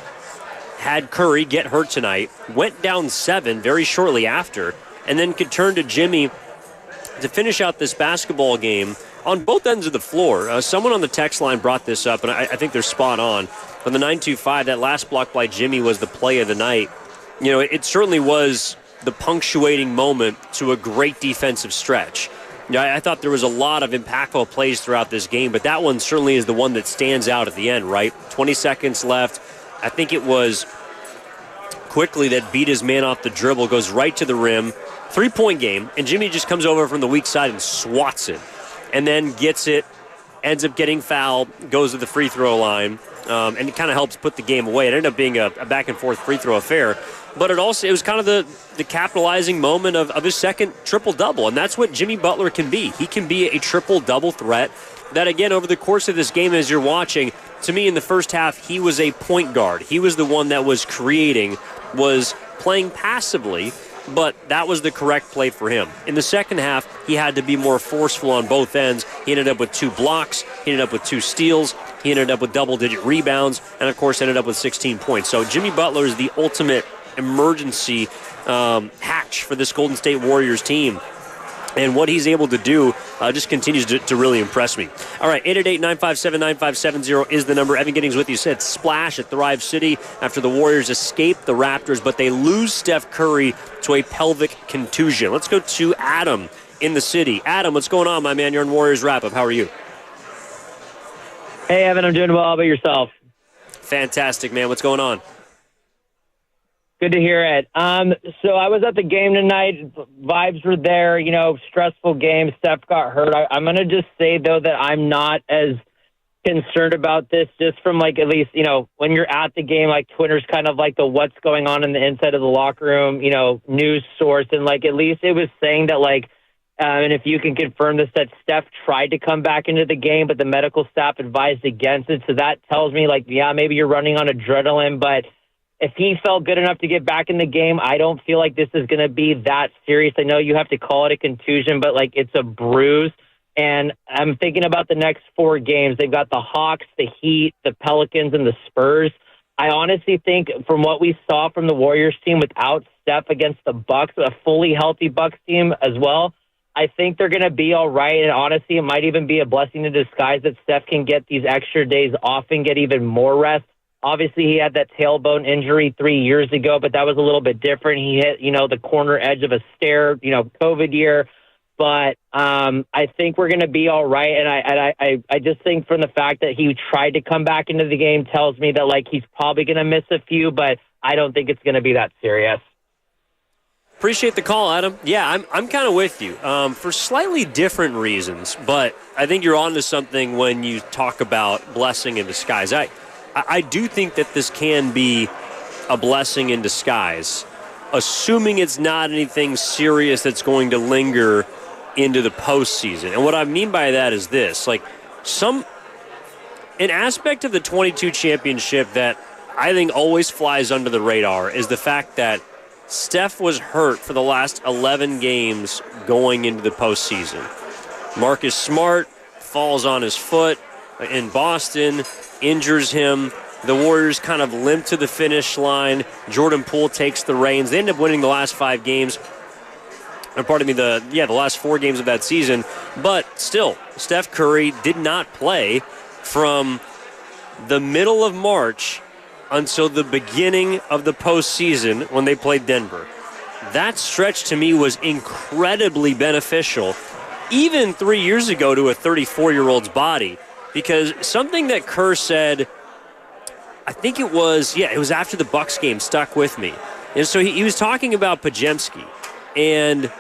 had Curry get hurt tonight, went down 7 very shortly after, and then could turn to Jimmy to finish out this basketball game on both ends of the floor. Someone on the text line brought this up, and I think they're spot on. On the 925, that last block by Jimmy was the play of the night. You know, it certainly was the punctuating moment to a great defensive stretch. Yeah, I thought there was a lot of impactful plays throughout this game, but that one certainly is the one that stands out at the end, right? 20 seconds left. I think it was Quickly that beat his man off the dribble, goes right to the rim. 3-point game, and Jimmy just comes over from the weak side and swats it. And then gets it, ends up getting fouled, goes to the free throw line, and it kind of helps put the game away. It ended up being a back-and-forth free throw affair. But it was kind of the capitalizing moment of his second triple-double, and that's what Jimmy Butler can be. He can be a triple-double threat that, again, over the course of this game as you're watching, to me in the first half, he was a point guard. He was the one that was creating, was playing passively, but that was the correct play for him. In the second half, he had to be more forceful on both ends. He ended up with 2 blocks. He ended up with 2 steals. He ended up with double-digit rebounds, and, of course, ended up with 16 points. So Jimmy Butler is the ultimate emergency hatch for this Golden State Warriors team. And what he's able to do just continues to really impress me. All right, 888-957-9570 is the number. Evan Giddings with you. Said splash at Thrive City after the Warriors escape the Raptors, but they lose Steph Curry to a pelvic contusion. Let's go to Adam in the city. Adam, what's going on, my man? You're on Warriors Wrap-Up. How are you? Hey, Evan, I'm doing well. How about yourself? Fantastic, man. What's going on? Good to hear it. So I was at the game tonight. Vibes were there, stressful game. Steph got hurt. I'm going to just say, though, that I'm not as concerned about this just from, at least, when you're at the game, Twitter's kind of like the what's going on in the inside of the locker room, news source. And, at least it was saying that, and if you can confirm this, that Steph tried to come back into the game, but the medical staff advised against it. So that tells me, yeah, maybe you're running on adrenaline, but if he felt good enough to get back in the game, I don't feel like this is going to be that serious. I know you have to call it a contusion, but it's a bruise. And I'm thinking about the next 4 games. They've got the Hawks, the Heat, the Pelicans, and the Spurs. I honestly think from what we saw from the Warriors team without Steph against the Bucks, a fully healthy Bucks team as well, I think they're going to be all right. And honestly, it might even be a blessing in disguise that Steph can get these extra days off and get even more rest. Obviously, he had that tailbone injury 3 years ago, but that was a little bit different. He hit, the corner edge of a stair, COVID year. But I think we're going to be all right. And I just think from the fact that he tried to come back into the game tells me that, he's probably going to miss a few, but I don't think it's going to be that serious. Appreciate the call, Adam. Yeah, I'm kind of with you for slightly different reasons, but I think you're on to something when you talk about blessing in disguise. I do think that this can be a blessing in disguise, assuming it's not anything serious that's going to linger into the postseason. And what I mean by that is this, an aspect of the 22 championship that I think always flies under the radar is the fact that Steph was hurt for the last 11 games going into the postseason. Marcus Smart falls on his foot in Boston, injures him. The Warriors kind of limp to the finish line. Jordan Poole takes the reins. They end up winning the last 5 games. The last 4 games of that season. But still, Steph Curry did not play from the middle of March until the beginning of the postseason when they played Denver. That stretch to me was incredibly beneficial, even 3 years ago, to a 34-year-old's body. Because something that Kerr said, I think it was after the Bucks game, stuck with me. And so he was talking about Podziemski. And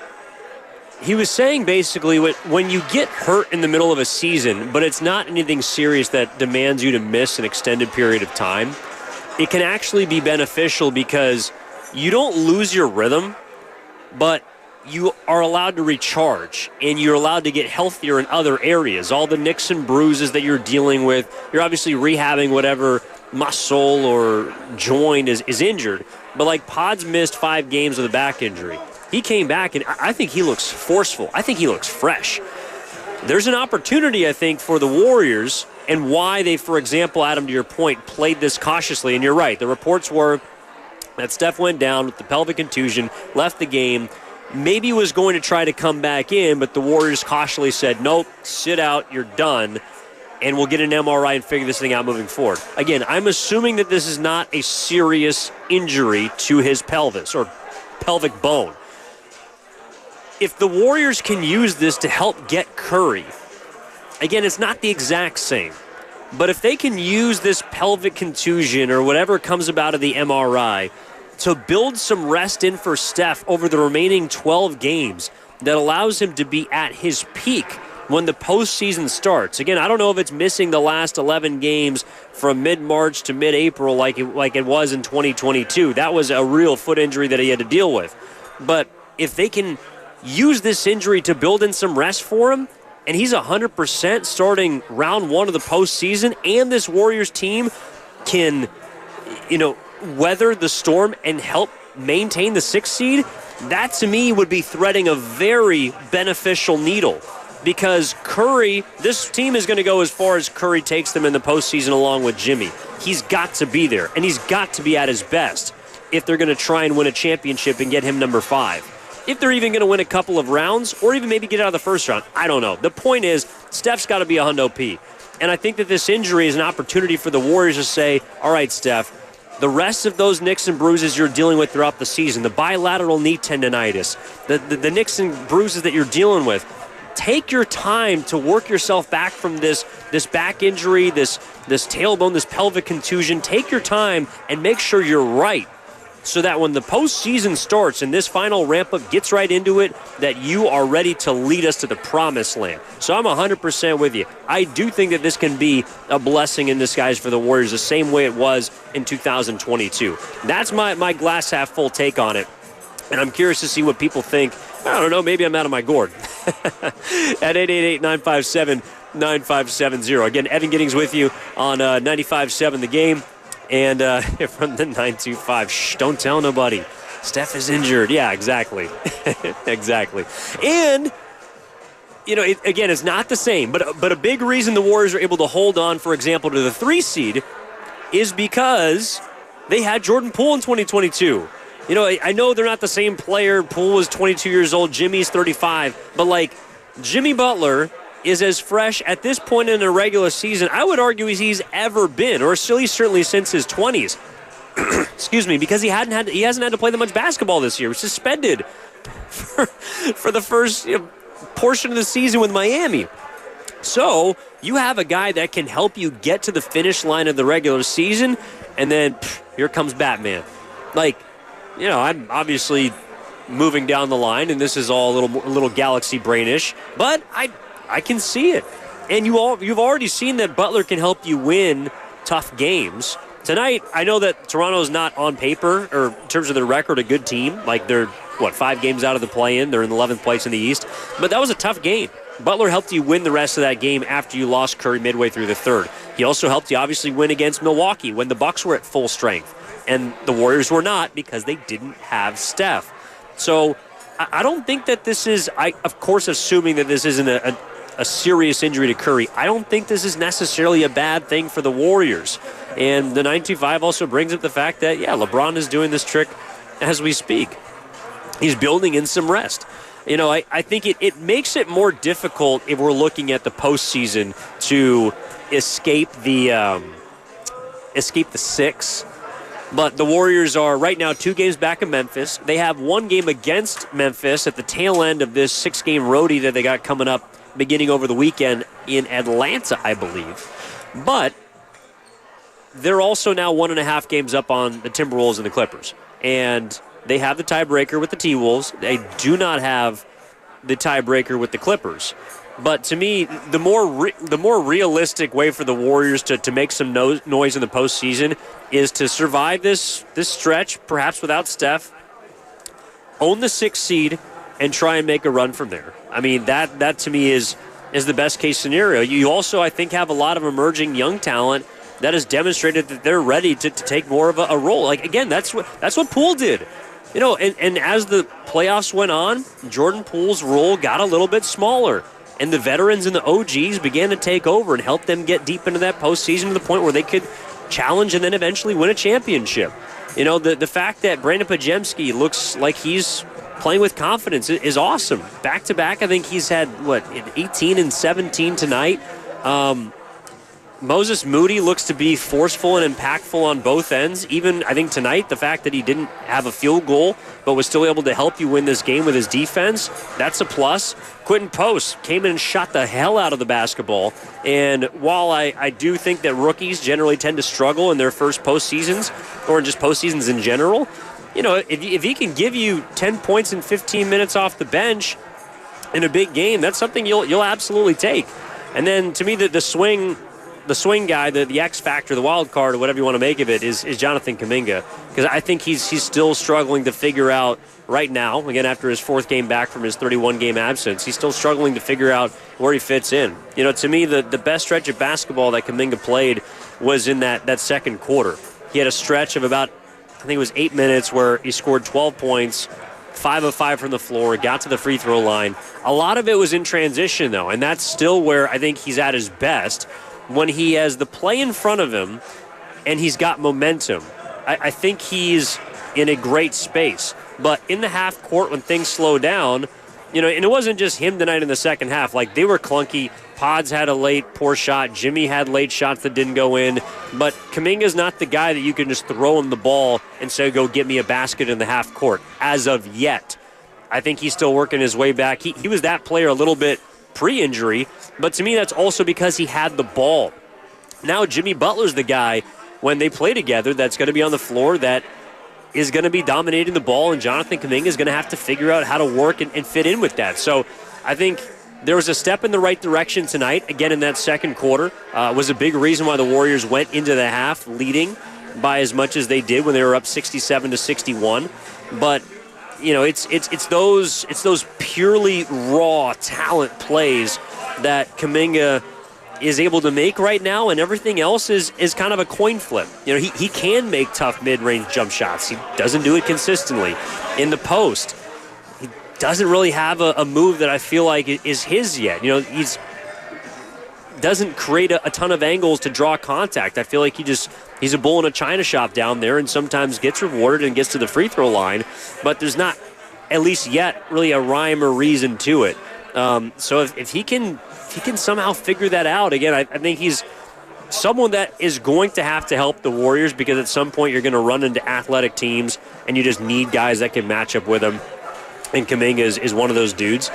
he was saying basically when you get hurt in the middle of a season, but it's not anything serious that demands you to miss an extended period of time, it can actually be beneficial because you don't lose your rhythm, but you are allowed to recharge, and you're allowed to get healthier in other areas. All the nicks and bruises that you're dealing with, you're obviously rehabbing whatever muscle or joint is injured. But Pods missed 5 games with a back injury. He came back, and I think he looks forceful. I think he looks fresh. there's an opportunity, I think, for the Warriors and why they, for example, Adam, to your point, played this cautiously. And you're right. The reports were that Steph went down with the pelvic contusion, left the game, maybe was going to try to come back in, but the Warriors cautiously said, nope, sit out, you're done, and we'll get an MRI and figure this thing out moving forward. Again, I'm assuming that this is not a serious injury to his pelvis or pelvic bone. If the Warriors can use this to help get Curry, again, it's not the exact same, but if they can use this pelvic contusion or whatever comes about of the MRI to build some rest in for Steph over the remaining 12 games that allows him to be at his peak when the postseason starts. Again, I don't know if it's missing the last 11 games from mid-March to mid-April like it was in 2022. That was a real foot injury that he had to deal with. But if they can use this injury to build in some rest for him, and he's 100% starting round one of the postseason, and this Warriors team can, weather the storm and help maintain the 6th seed, that to me would be threading a very beneficial needle. Because Curry, this team is going to go as far as Curry takes them in the postseason along with Jimmy. He's got to be there, and he's got to be at his best if they're going to try and win a championship and get him number 5. If they're even going to win a couple of rounds or even maybe get out of the first round, I don't know. The point is, Steph's got to be a hundo P. And I think that this injury is an opportunity for the Warriors to say, all right, Steph, the rest of those nicks and bruises you're dealing with throughout the season, the bilateral knee tendonitis, the nicks and bruises that you're dealing with, take your time to work yourself back from this back injury, this tailbone, this pelvic contusion. Take your time and make sure you're right so that when the postseason starts and this final ramp-up gets right into it, that you are ready to lead us to the promised land. So I'm 100% with you. I do think that this can be a blessing in disguise for the Warriors the same way it was in 2022. That's my glass half full take on it. And I'm curious to see what people think. I don't know, maybe I'm out of my gourd. At 888-957-9570. Again, Evan Giddings with you on 95.7 The Game. And from the 925, shh, don't tell nobody. Steph is injured. Yeah, exactly. Exactly. And, again, it's not the same. But a big reason the Warriors are able to hold on, for example, to the 3 seed is because they had Jordan Poole in 2022. I know they're not the same player. Poole was 22 years old. Jimmy's 35. But, Jimmy Butler is as fresh at this point in a regular season, I would argue, as he's ever been, or certainly since his 20s. Excuse me, because he hasn't had to play that much basketball this year. He was suspended for the first portion of the season with Miami. So you have a guy that can help you get to the finish line of the regular season, and then here comes Batman. I'm obviously moving down the line, and this is all a little galaxy brainish, but I can see it. And you've already seen that Butler can help you win tough games. Tonight, I know that Toronto's not on paper, or in terms of their record, a good team. They're, 5 games out of the play-in. They're in 11th place in the East. But that was a tough game. Butler helped you win the rest of that game after you lost Curry midway through the third. He also helped you obviously win against Milwaukee when the Bucks were at full strength. And the Warriors were not because they didn't have Steph. So I don't think that this is, of course, assuming that this isn't a serious injury to Curry, I don't think this is necessarily a bad thing for the Warriors. And the 925 also brings up the fact that, LeBron is doing this trick as we speak. He's building in some rest. I think it makes it more difficult if we're looking at the postseason to escape the 6. But the Warriors are right now 2 games back of Memphis. They have 1 game against Memphis at the tail end of this 6-game roadie that they got coming up beginning over the weekend in Atlanta, I believe. But they're also now 1.5 games up on the Timberwolves and the Clippers. And they have the tiebreaker with the T-Wolves. They do not have the tiebreaker with the Clippers. But to me, the more realistic way for the Warriors to make some noise in the postseason is to survive this stretch, perhaps without Steph, own the 6th seed, and try and make a run from there. I mean, that to me is the best case scenario. You also, I think, have a lot of emerging young talent that has demonstrated that they're ready to take more of a role. Again, that's what Poole did. And as the playoffs went on, Jordan Poole's role got a little bit smaller. and the veterans and the OGs began to take over and help them get deep into that postseason to the point where they could challenge and then eventually win a championship. You know, the fact that Brandon Podziemski looks like he's playing with confidence is awesome. Back-to-back, I think he's had, 18 and 17 tonight. Moses Moody looks to be forceful and impactful on both ends. Even, I think, tonight, the fact that he didn't have a field goal but was still able to help you win this game with his defense, that's a plus. Quinton Post came in and shot the hell out of the basketball. And while I do think that rookies generally tend to struggle in their first postseasons, or just postseasons in general, you know, if he can give you 10 points in 15 minutes off the bench in a big game, that's something you'll absolutely take. And then, to me, the swing guy, the X factor, the wild card, or whatever you want to make of it, is Jonathan Kuminga. Because I think he's still struggling to figure out right now, again, after his 4th game back from his 31-game absence, he's still struggling to figure out where he fits in. You know, to me, the best stretch of basketball that Kuminga played was in that second quarter. He had a stretch of about, I think it was 8 minutes, where he scored 12 points, 5 of 5 from the floor, got to the free throw line. A lot of it was in transition, though, and that's still where I think he's at his best. When he has the play in front of him and he's got momentum, I think he's in a great space. But in the half court, when things slow down, you know, and it wasn't just him tonight in the second half. Like, they were clunky. Pods had a late poor shot. Jimmy had late shots that didn't go in. But Kuminga's not the guy that you can just throw him the ball and say, go get me a basket in the half court, as of yet. I think he's still working his way back. He was that player a little bit pre-injury, but to me that's also because he had the ball. Now Jimmy Butler's the guy, when they play together, that's going to be on the floor, that is going to be dominating the ball, and Jonathan Kuminga is going to have to figure out how to work and fit in with that. So I think there was a step in the right direction tonight. Again, in that second quarter, was a big reason why the Warriors went into the half leading by as much as they did when they were up 67-61. But you know, it's those purely raw talent plays that Kuminga is able to make right now, and everything else is kind of a coin flip. You know, he can make tough mid-range jump shots. He doesn't do it consistently. In the post, he doesn't really have a move that I feel like is his yet. You know, he's doesn't create a ton of angles to draw contact. I feel like he's a bull in a china shop down there, and sometimes gets rewarded and gets to the free throw line, but there's not, at least yet, really a rhyme or reason to it. So if he can somehow figure that out, again, I think he's someone that is going to have to help the Warriors, because at some point you're going to run into athletic teams and you just need guys that can match up with them, and Kuminga is one of those dudes.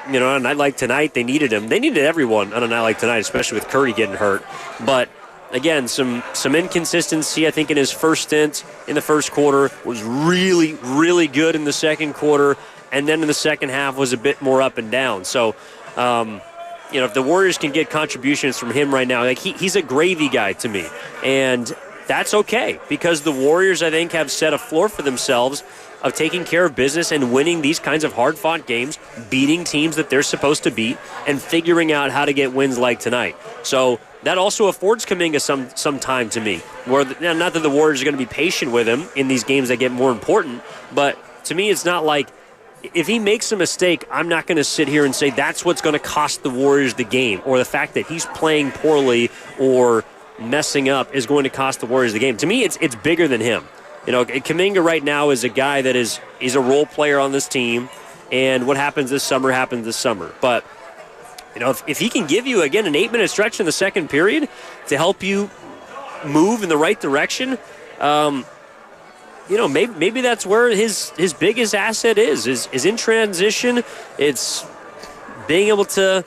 You know, on a night like tonight, they needed him. They needed everyone on a night like tonight, especially with Curry getting hurt. But again, some inconsistency, I think, in his first stint in the first quarter. Was really, really good in the second quarter, and then in the second half was a bit more up and down. So, you know, if the Warriors can get contributions from him right now, like he's a gravy guy to me. And that's okay, because the Warriors, I think, have set a floor for themselves of taking care of business and winning these kinds of hard-fought games, beating teams that they're supposed to beat, and figuring out how to get wins like tonight. So that also affords Kuminga some time to me, where not that the Warriors are going to be patient with him in these games that get more important, but to me it's not like, if he makes a mistake, I'm not going to sit here and say that's what's going to cost the Warriors the game, or the fact that he's playing poorly or messing up is going to cost the Warriors the game. To me, it's bigger than him. You know, Kuminga right now is a guy that he's a role player on this team, and what happens this summer happens this summer. But, you know, if he can give you, again, an 8-minute stretch in the second period to help you move in the right direction, you know, maybe that's where his biggest asset is in transition. It's being able to,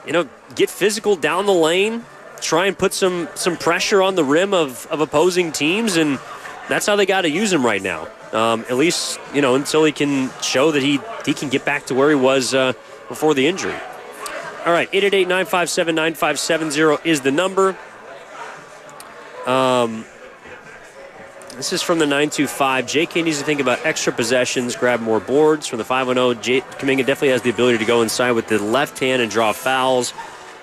you know, get physical down the lane, try and put some pressure on the rim of opposing teams, and that's how they got to use him right now. At least, you know, until he can show that he can get back to where he was before the injury. All right, 888-957-9570 is the number. This is from the 925. JK needs to think about extra possessions, grab more boards. From the 510, Kuminga definitely has the ability to go inside with the left hand and draw fouls.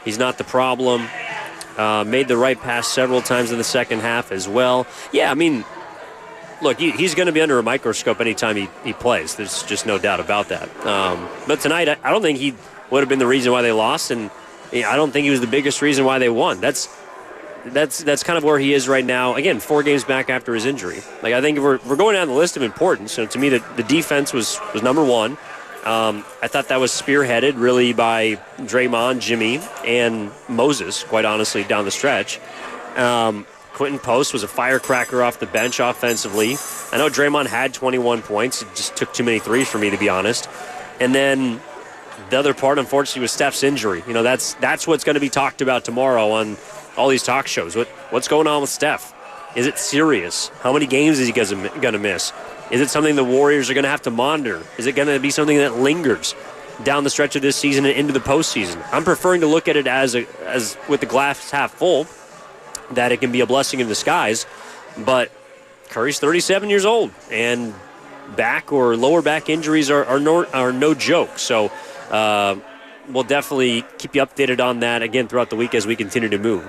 He's not the problem. Made the right pass several times in the second half as well. Yeah, I mean, look, he's going to be under a microscope anytime he plays. There's just no doubt about that. But tonight, I don't think he would have been the reason why they lost, and I don't think he was the biggest reason why they won. That's kind of where he is right now. Again, 4 games back after his injury. Like, I think if we're going down the list of importance, to me, the defense was number one. I thought that was spearheaded really by Draymond, Jimmy, and Moses, quite honestly, down the stretch. Quinton Post was a firecracker off the bench offensively. I know Draymond had 21 points. It just took too many threes for me, to be honest. And then the other part, unfortunately, was Steph's injury. That's what's going to be talked about tomorrow on all these talk shows. What's going on with Steph? Is it serious? How many games is he going to miss? Is it something the Warriors are going to have to monitor? Is it going to be something that lingers down the stretch of this season and into the postseason? I'm preferring to look at it as with the glass half full, that it can be a blessing in disguise. But Curry's 37 years old, and back or lower back injuries are no joke. So we'll definitely keep you updated on that again throughout the week as we continue to move.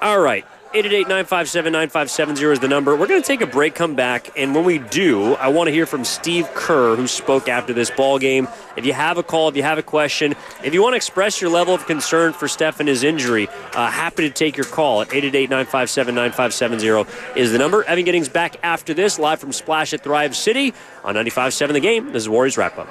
All right. 888-957-9570 is the number. We're going to take a break, come back, and when we do, I want to hear from Steve Kerr, who spoke after this ball game. If you have a call, if you have a question, if you want to express your level of concern for Steph and his injury, happy to take your call at 888-957-9570 is the number. Evan Giddings back after this, live from Splash at Thrive City on 95.7 The Game. This is Warriors Wrap-Up.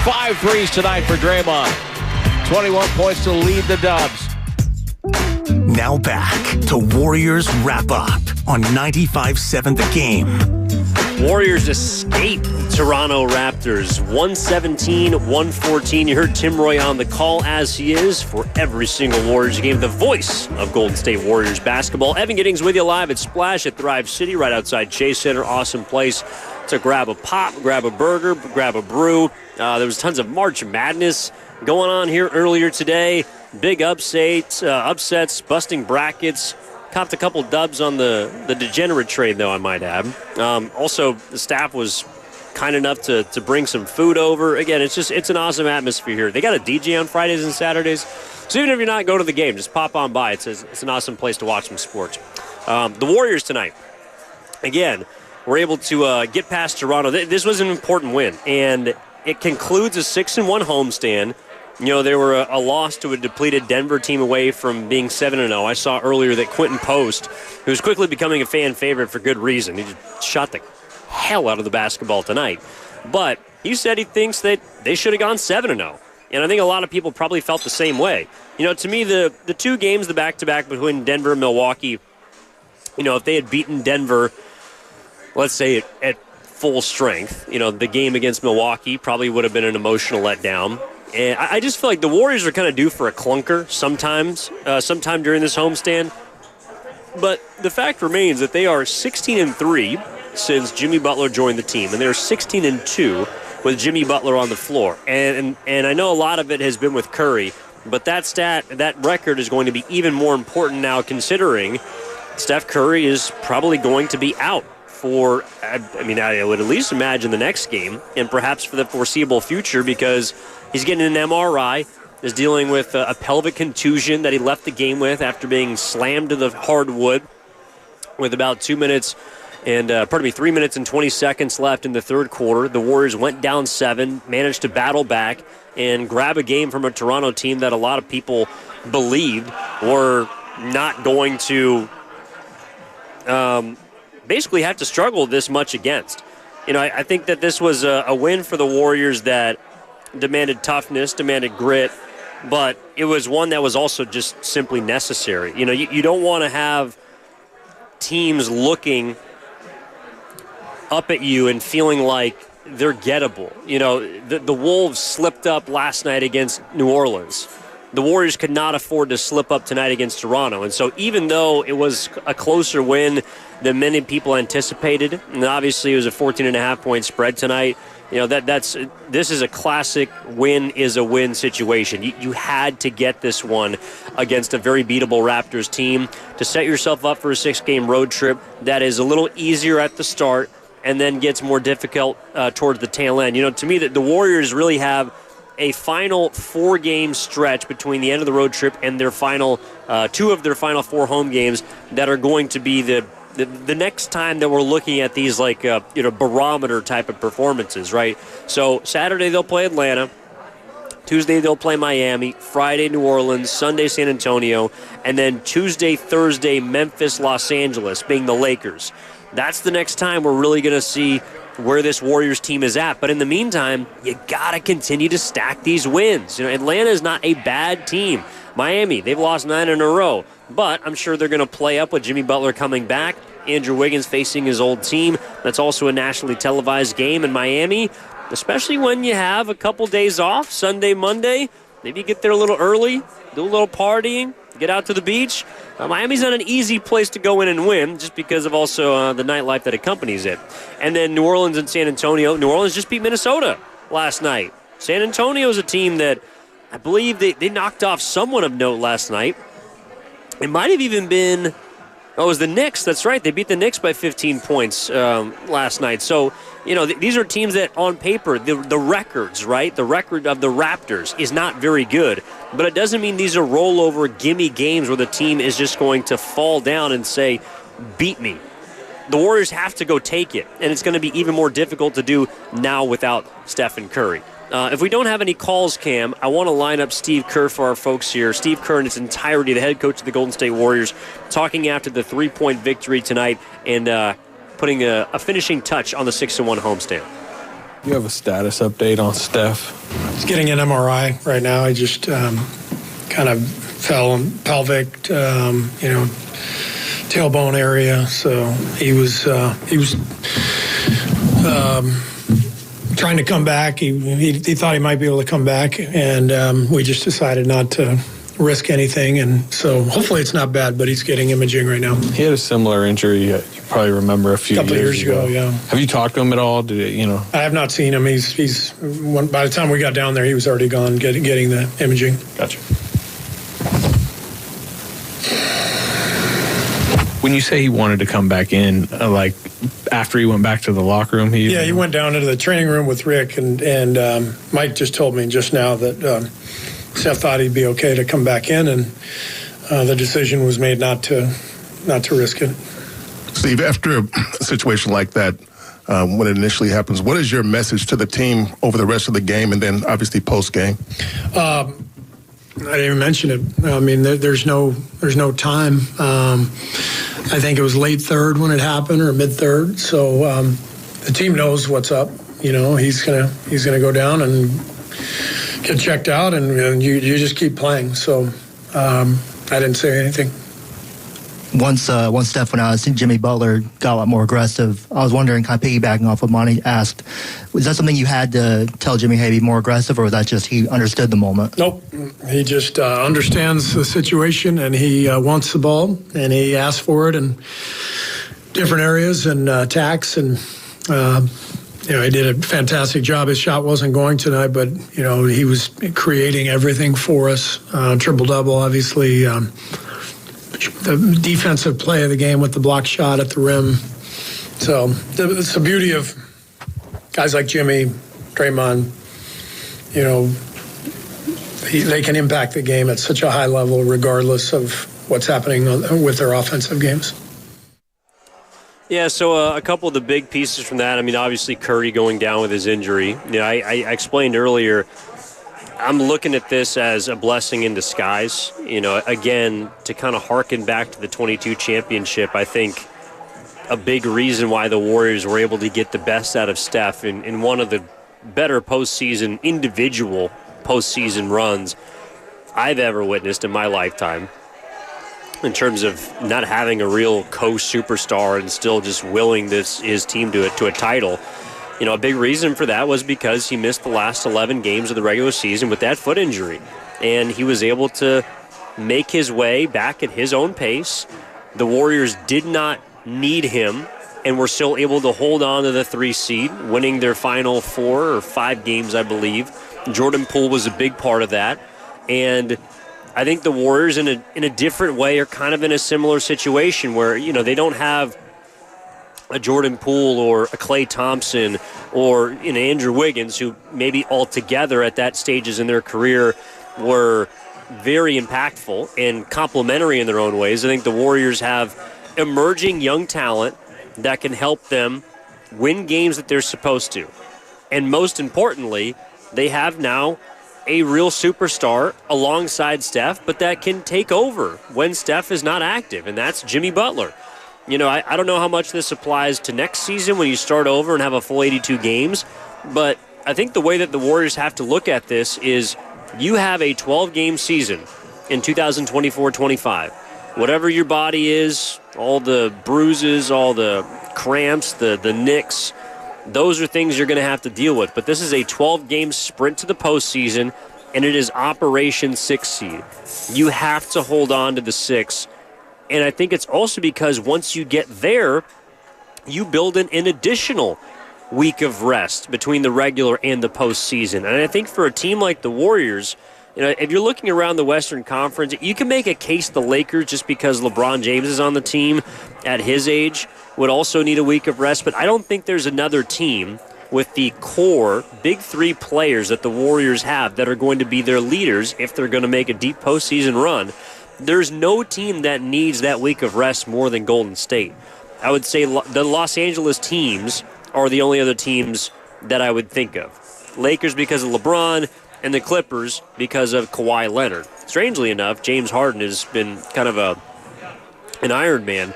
5 threes tonight for Draymond. 21 points to lead the Dubs. Now back to Warriors Wrap-Up on 95.7 The Game. Warriors escape Toronto Raptors 117-114. You heard Tim Roy on the call, as he is for every single Warriors game, the voice of Golden State Warriors basketball. Evan Giddings with you live at Splash at Thrive City, right outside Chase Center. Awesome place to grab a pop, grab a burger, grab a brew. There was tons of March Madness going on here earlier today. Big upsets, busting brackets. Copped a couple dubs on the degenerate trade, though, I might add. Also, the staff was kind enough to bring some food over. Again, it's an awesome atmosphere here. They got a DJ on Fridays and Saturdays. So even if you're not going to the game, just pop on by. It's an awesome place to watch some sports. The Warriors tonight, again, were able to get past Toronto. This was an important win, and it concludes a 6-1 homestand. You know, they were a loss to a depleted Denver team away from being 7-0. I saw earlier that Quinton Post, who's quickly becoming a fan favorite for good reason, he just shot the hell out of the basketball tonight. But he said he thinks that they should have gone 7-0. And I think a lot of people probably felt the same way. You know, to me, the two games, the back-to-back between Denver and Milwaukee, you know, if they had beaten Denver, let's say at full strength, you know, the game against Milwaukee probably would have been an emotional letdown. And I just feel like the Warriors are kind of due for a clunker sometime during this homestand. But the fact remains that they are 16-3 since Jimmy Butler joined the team, and they're 16-2 with Jimmy Butler on the floor. And I know a lot of it has been with Curry, but that record is going to be even more important now, considering Steph Curry is probably going to be out for, I would at least imagine the next game, and perhaps for the foreseeable future, because he's getting an MRI, is dealing with a pelvic contusion that he left the game with after being slammed to the hardwood with about 3 minutes and 20 seconds left in the third quarter. The Warriors went down 7, managed to battle back and grab a game from a Toronto team that a lot of people believed were not going to basically have to struggle this much against. You know, I think that this was a win for the Warriors that demanded toughness, demanded grit, but it was one that was also just simply necessary. You know, you don't want to have teams looking up at you and feeling like they're gettable. You know, the Wolves slipped up last night against New Orleans. The Warriors could not afford to slip up tonight against Toronto. And so even though it was a closer win than many people anticipated, and obviously it was a 14.5-point spread tonight, you know, this is a classic win is a win situation. You had to get this one against a very beatable Raptors team to set yourself up for a 6-game road trip that is a little easier at the start and then gets more difficult towards the tail end. You know, to me, the Warriors really have a final 4-game stretch between the end of the road trip and their final 2 of their final 4 home games that are going to be the next time that we're looking at these barometer type of performances, right? So Saturday they'll play Atlanta, Tuesday they'll play Miami, Friday New Orleans, Sunday San Antonio, and then Tuesday, Thursday Memphis, Los Angeles, being the Lakers. That's the next time we're really going to see where this Warriors team is at. But in the meantime, you got to continue to stack these wins. You know, Atlanta is not a bad team. Miami, they've lost 9 in a row. But I'm sure they're going to play up with Jimmy Butler coming back. Andrew Wiggins facing his old team. That's also a nationally televised game in Miami, especially when you have a couple days off, Sunday, Monday. Maybe you get there a little early, do a little partying, get out to the beach. Miami's not an easy place to go in and win just because of also the nightlife that accompanies it. And then New Orleans and San Antonio. New Orleans just beat Minnesota last night. San Antonio is a team that I believe they knocked off someone of note last night. It might have even been, it was the Knicks. That's right. They beat the Knicks by 15 points last night. So, you know, these are teams that on paper, the records, right? The record of the Raptors is not very good. But it doesn't mean these are rollover, gimme games where the team is just going to fall down and say, beat me. The Warriors have to go take it. And it's going to be even more difficult to do now without Stephen Curry. If we don't have any calls, Cam, I want to line up Steve Kerr for our folks here. Steve Kerr in its entirety, the head coach of the Golden State Warriors, talking after the 3-point victory tonight and putting a finishing touch on the 6-1 homestand. You have a status update on Steph? He's getting an MRI right now. He just kind of fell on pelvic, tailbone area. So he was trying to come back. He thought he might be able to come back, and we just decided not to risk anything. And so hopefully it's not bad, but he's getting imaging right now. He had a similar injury. You probably remember a few years ago. Yeah. Have you talked to him at all? I have not seen him. He's by the time we got down there, he was already gone getting the imaging. Gotcha. When you say he wanted to come back in, like after he went back to the locker room, he went down into the training room with Rick, and Mike just told me just now that Steph thought he'd be okay to come back in, and the decision was made not to risk it. Steve, after a situation like that, when it initially happens, what is your message to the team over the rest of the game, and then obviously post game? I didn't even mention it. I mean, there's no time. I think it was late third when it happened, or mid third. So the team knows what's up. He's gonna go down and get checked out, and you just keep playing. So I didn't say anything. Once Steph went out, I think Jimmy Butler got a lot more aggressive. I was wondering, kind of piggybacking off what Monty asked, was that something you had to tell Jimmy, hey, be more aggressive, or was that just he understood the moment? Nope. He just understands the situation, and he wants the ball, and he asks for it in different areas and attacks, and he did a fantastic job. His shot wasn't going tonight, but he was creating everything for us. Triple-double, obviously. The defensive play of the game with the block shot at the rim. So it's the beauty of guys like Jimmy, Draymond. They can impact the game at such a high level regardless of what's happening with their offensive games. Yeah, so a couple of the big pieces from that. I mean, obviously Curry going down with his injury. I explained earlier, I'm looking at this as a blessing in disguise. Again, to kind of harken back to the 22 championship, I think a big reason why the Warriors were able to get the best out of Steph in one of the better individual postseason runs I've ever witnessed in my lifetime, in terms of not having a real co-superstar and still just willing his team to a title. A big reason for that was because he missed the last 11 games of the regular season with that foot injury. And he was able to make his way back at his own pace. The Warriors did not need him and were still able to hold on to the 3 seed, winning their final 4 or 5 games, I believe. Jordan Poole was a big part of that. And I think the Warriors in a different way are kind of in a similar situation where, they don't have a Jordan Poole or a Klay Thompson or Andrew Wiggins, who maybe altogether at that stages in their career were very impactful and complementary in their own ways. I think the Warriors have emerging young talent that can help them win games that they're supposed to. And most importantly, they have now a real superstar alongside Steph, but that can take over when Steph is not active, and that's Jimmy Butler. I don't know how much this applies to next season when you start over and have a full 82 games, but I think the way that the Warriors have to look at this is you have a 12-game season in 2024-25. Whatever your body is, all the bruises, all the cramps, the nicks, those are things you're going to have to deal with. But this is a 12-game sprint to the postseason, and it is Operation 6 seed. You have to hold on to the 6. And I think it's also because once you get there, you build in an additional week of rest between the regular and the postseason. And I think for a team like the Warriors, if you're looking around the Western Conference, you can make a case the Lakers, just because LeBron James is on the team at his age, would also need a week of rest. But I don't think there's another team with the core big 3 players that the Warriors have that are going to be their leaders if they're going to make a deep postseason run. There's no team that needs that week of rest more than Golden State. I would say the Los Angeles teams are the only other teams that I would think of. Lakers because of LeBron, and the Clippers because of Kawhi Leonard. Strangely enough, James Harden has been kind of an Iron Man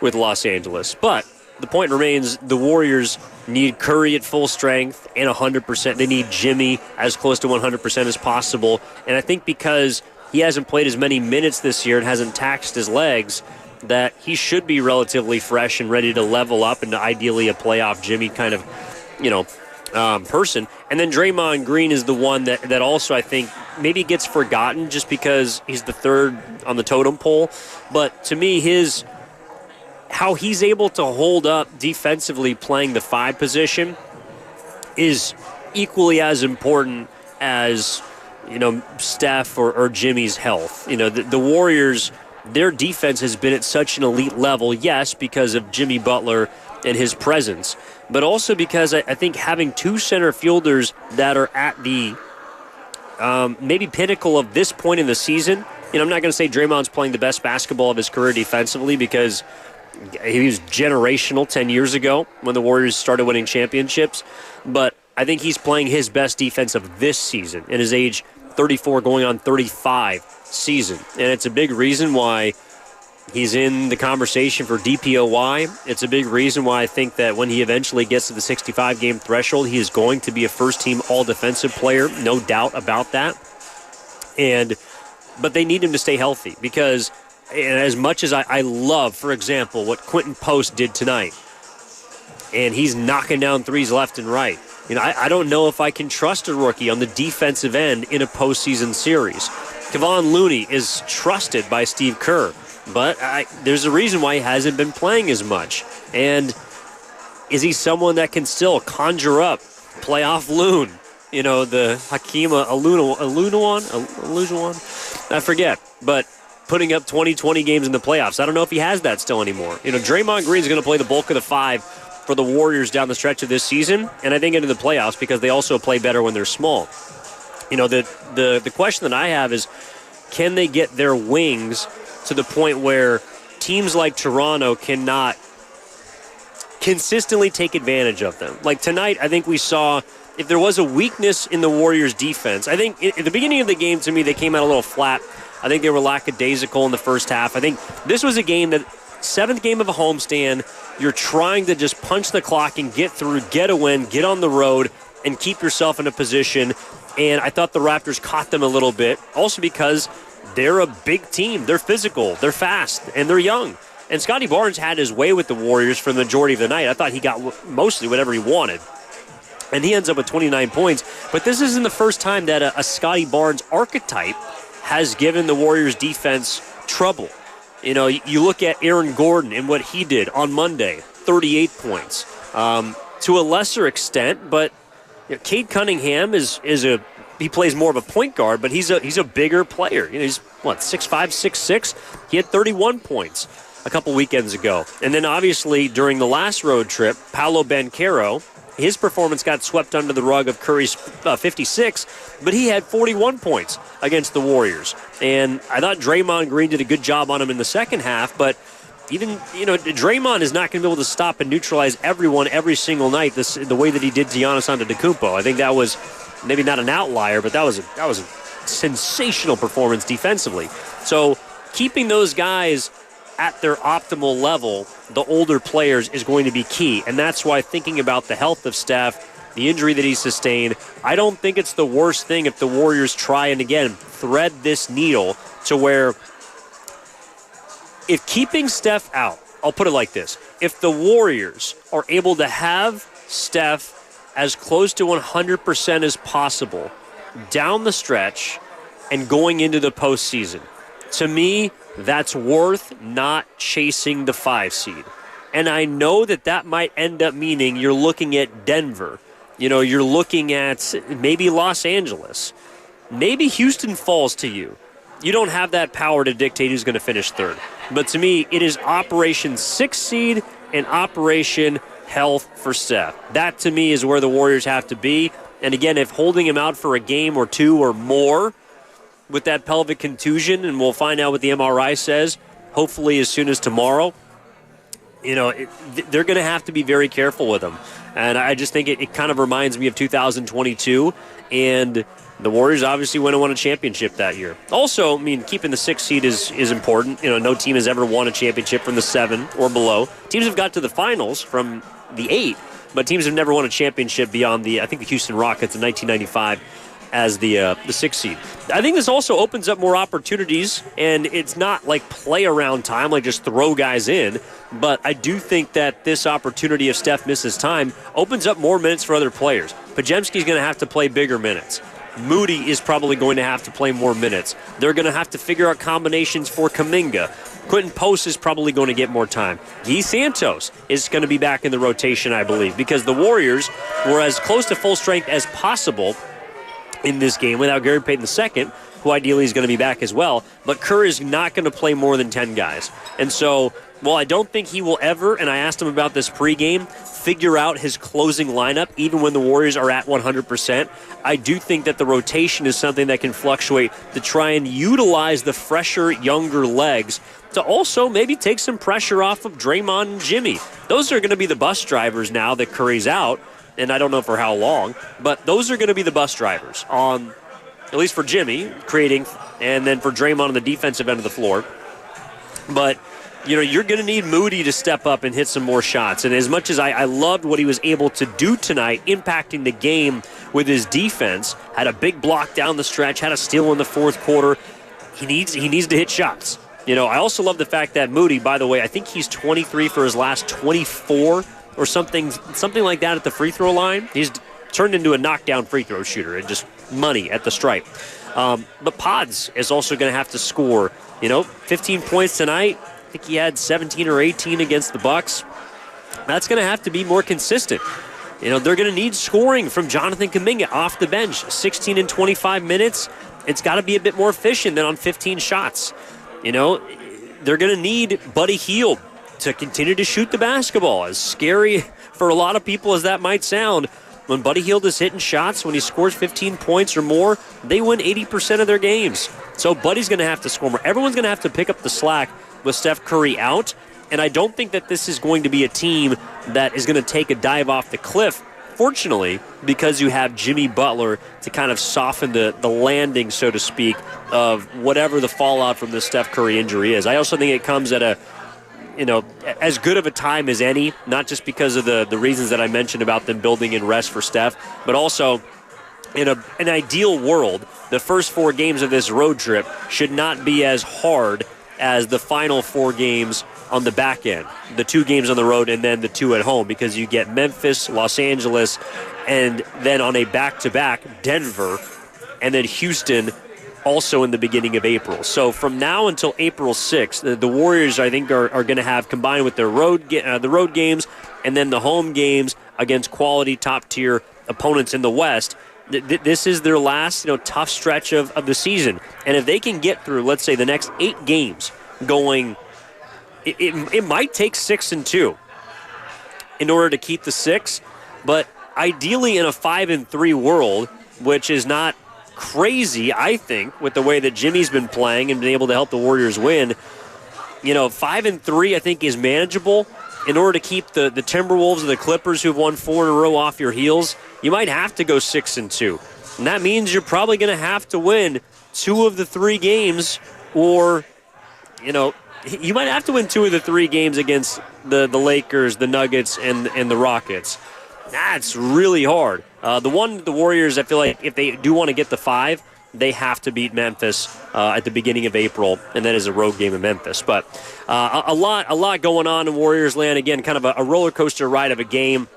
with Los Angeles. But the point remains the Warriors need Curry at full strength and 100%. They need Jimmy as close to 100% as possible. And I think because he hasn't played as many minutes this year and hasn't taxed his legs, that he should be relatively fresh and ready to level up into ideally a playoff Jimmy kind of, person. And then Draymond Green is the one that also I think maybe gets forgotten just because he's the third on the totem pole. But to me, how he's able to hold up defensively playing the 5 position is equally as important as, Steph or Jimmy's health. The Warriors, their defense has been at such an elite level, yes, because of Jimmy Butler and his presence, but also because I think having 2 center fielders that are at the maybe pinnacle of this point in the season. I'm not going to say Draymond's playing the best basketball of his career defensively because he was generational 10 years ago when the Warriors started winning championships, but I think he's playing his best defense of this season in his age 34 going on 35 season. And it's a big reason why he's in the conversation for DPOY. It's a big reason why I think that when he eventually gets to the 65-game threshold, he is going to be a first-team all-defensive player, no doubt about that. But they need him to stay healthy because as much as I love, for example, what Quinton Post did tonight, and he's knocking down threes left and right. I don't know if I can trust a rookie on the defensive end in a postseason series. Kevon Looney is trusted by Steve Kerr, but there's a reason why he hasn't been playing as much. And is he someone that can still conjure up playoff Loon? The Hakeem Olajuwon? I forget, but putting up 20 games in the playoffs. I don't know if he has that still anymore. Draymond Green's going to play the bulk of the 5 for the Warriors down the stretch of this season, and I think into the playoffs because they also play better when they're small. The question that I have is, can they get their wings to the point where teams like Toronto cannot consistently take advantage of them? Like tonight, I think we saw if there was a weakness in the Warriors' defense, I think at the beginning of the game, to me, they came out a little flat. I think they were lackadaisical in the first half. I think this was a game that 7th game of a homestand, you're trying to just punch the clock and get through, get a win, get on the road, and keep yourself in a position. And I thought the Raptors caught them a little bit, also because they're a big team. They're physical, they're fast, and they're young. And Scotty Barnes had his way with the Warriors for the majority of the night. I thought he got mostly whatever he wanted. And he ends up with 29 points. But this isn't the first time that a Scotty Barnes archetype has given the Warriors defense trouble. You look at Aaron Gordon and what he did on Monday, 38 points. To a lesser extent, but Cade Cunningham he plays more of a point guard, but he's a bigger player. He's 6'5", 6'6". He had 31 points a couple weekends ago. And then obviously during the last road trip, Paolo Banchero, his performance got swept under the rug of Curry's 56, but he had 41 points against the Warriors. And I thought Draymond Green did a good job on him in the second half, but even, Draymond is not going to be able to stop and neutralize everyone every single night the way that he did to Giannis Antetokounmpo. I think that was maybe not an outlier, but that was a sensational performance defensively. So keeping those guys at their optimal level, the older players, is going to be key. And that's why thinking about the health of Steph, the injury that he sustained, I don't think it's the worst thing if the Warriors try and, again, thread this needle to where if keeping Steph out, I'll put it like this, if the Warriors are able to have Steph as close to 100% as possible down the stretch and going into the postseason, to me, that's worth not chasing the 5 seed. And I know that might end up meaning you're looking at Denver. You're looking at maybe Los Angeles. Maybe Houston falls to you. You don't have that power to dictate who's going to finish third. But to me, it is Operation 6 seed and Operation Health for Steph. That, to me, is where the Warriors have to be. And again, if holding him out for a game or 2 or more with that pelvic contusion, and we'll find out what the MRI says, hopefully as soon as tomorrow, they're going to have to be very careful with him. And I just think it kind of reminds me of 2022. And The Warriors obviously went and won a championship that year. Also, I mean, keeping the 6th seed is important. No team has ever won a championship from the 7 or below. Teams have got to the finals from the 8, but teams have never won a championship beyond the Houston Rockets in 1995 as the 6th seed. I think this also opens up more opportunities, and it's not like play around time, like just throw guys in, but I do think that this opportunity, if Steph misses time, opens up more minutes for other players. Podziemski's going to have to play bigger minutes. Moody is probably going to have to play more minutes. They're going to have to figure out combinations for Kuminga. Quinton Post is probably going to get more time. Guy Santos is going to be back in the rotation, I believe, because the Warriors were as close to full strength as possible in this game without Gary Payton II, who ideally is going to be back as well. But Kerr is not going to play more than 10 guys. And so, well, I don't think he will ever, and I asked him about this pregame, figure out his closing lineup even when the Warriors are at 100%. I do think that the rotation is something that can fluctuate to try and utilize the fresher, younger legs to also maybe take some pressure off of Draymond and Jimmy. Those are going to be the bus drivers now that Curry's out, and I don't know for how long, but those are going to be the bus drivers on, at least for Jimmy, creating, and then for Draymond on the defensive end of the floor. But you're going to need Moody to step up and hit some more shots. And as much as I loved what he was able to do tonight, impacting the game with his defense, had a big block down the stretch, had a steal in the fourth quarter, he needs to hit shots. I also love the fact that Moody, by the way, I think he's 23 for his last 24 or something like that at the free throw line. He's turned into a knockdown free throw shooter and just money at the stripe. But Pods is also going to have to score. 15 points tonight. I think he had 17 or 18 against the Bucks. That's going to have to be more consistent. They're going to need scoring from Jonathan Kuminga off the bench. 16 and 25 minutes. It's got to be a bit more efficient than on 15 shots. They're going to need Buddy Hield to continue to shoot the basketball. As scary for a lot of people as that might sound, when Buddy Hield is hitting shots, when he scores 15 points or more, they win 80% of their games. So Buddy's going to have to score more. Everyone's going to have to pick up the slack with Steph Curry out, and I don't think that this is going to be a team that is going to take a dive off the cliff, fortunately, because you have Jimmy Butler to kind of soften the landing, so to speak, of whatever the fallout from the Steph Curry injury is. I also think it comes at as good of a time as any, not just because of the reasons that I mentioned about them building in rest for Steph, but also in an ideal world, the first 4 games of this road trip should not be as hard as the final 4 games on the back end, the 2 games on the road and then the 2 at home, because you get Memphis, Los Angeles, and then on a back-to-back, Denver, and then Houston also in the beginning of April. So from now until April 6th, the Warriors, I think, are going to have, combined with their the road games and then the home games against quality top-tier opponents in the West, this is their last tough stretch of the season. And if they can get through, let's say, the next 8 games going, it might take 6-2 in order to keep the 6. But ideally in a 5-3 world, which is not crazy, I think, with the way that Jimmy's been playing and been able to help the Warriors win, 5-3 I think is manageable. In order to keep the Timberwolves and the Clippers, who've won 4 in a row, off your heels, you might have to go 6-2. And that means you're probably going to have to win 2 of the 3 games, or, you might have to win 2 of the 3 games against the Lakers, the Nuggets, and the Rockets. That's really hard. The Warriors, I feel like if they do want to get the 5, they have to beat Memphis at the beginning of April, and that is a road game in Memphis. But a lot going on in Warriors land. Again, kind of a roller coaster ride of a game.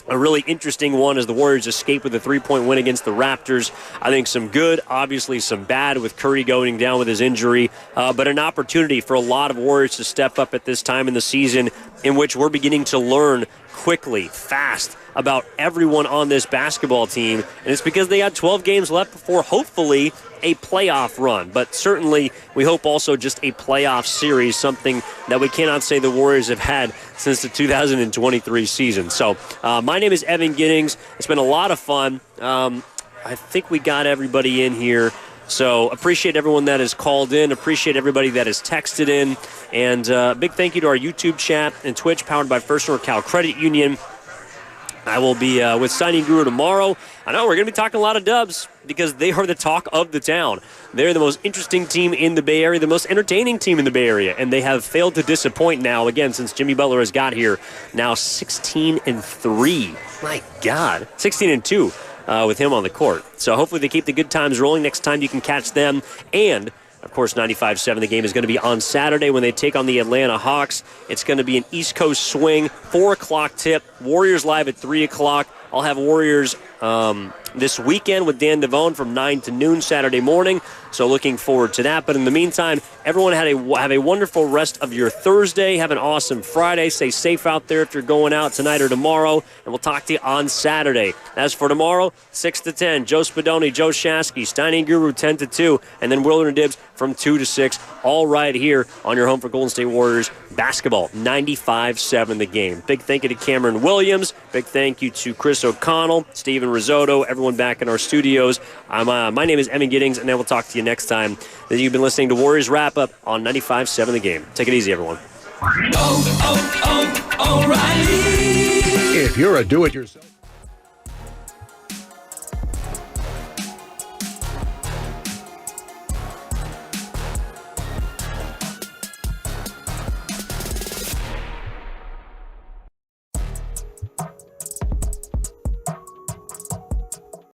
A really interesting one as the Warriors escape with a 3-point win against the Raptors. I think some good, obviously some bad with Curry going down with his injury, but an opportunity for a lot of Warriors to step up at this time in the season in which we're beginning to learn quickly, fast, about everyone on this basketball team. And it's because they got 12 games left before, hopefully, a playoff run. But certainly, we hope also just a playoff series, something that we cannot say the Warriors have had since the 2023 season. So, my name is Evan Giddings. It's been a lot of fun. I think we got everybody in here. So appreciate everyone that has called in. Appreciate everybody that has texted in. And big thank you to our YouTube chat and Twitch, powered by First North Cal Credit Union. I will be with Signing Guru tomorrow. I know we're going to be talking a lot of Dubs because they are the talk of the town. They're the most interesting team in the Bay Area, the most entertaining team in the Bay Area, and they have failed to disappoint now, again, since Jimmy Butler has got here. Now 16-3. My God. 16-2 with him on the court. So hopefully they keep the good times rolling. Next time you can catch them. And of course, 95-7, the game is going to be on Saturday when they take on the Atlanta Hawks. It's going to be an East Coast swing, 4 o'clock tip. Warriors live at 3 o'clock. I'll have Warriors this weekend with Dan Devone from 9 to noon Saturday morning. So looking forward to that. But in the meantime, everyone have a wonderful rest of your Thursday. Have an awesome Friday. Stay safe out there if you're going out tonight or tomorrow. And we'll talk to you on Saturday. As for tomorrow, 6 to 10, Joe Spadoni, Joe Shasky, Steiny Guru 10 to 2, and then Willard and Dibbs from 2 to 6. All right here on your home for Golden State Warriors basketball. 95-7 the game. Big thank you to Cameron Williams. Big thank you to Chris O'Connell, Steven Risotto, everyone back in our studios. My name is Evan Giddings, and then we'll talk to you next time. That you've been listening to Warriors Wrap Up on 95-7 the game. Take it easy, everyone. O'Reilly. If you're a do-it-yourself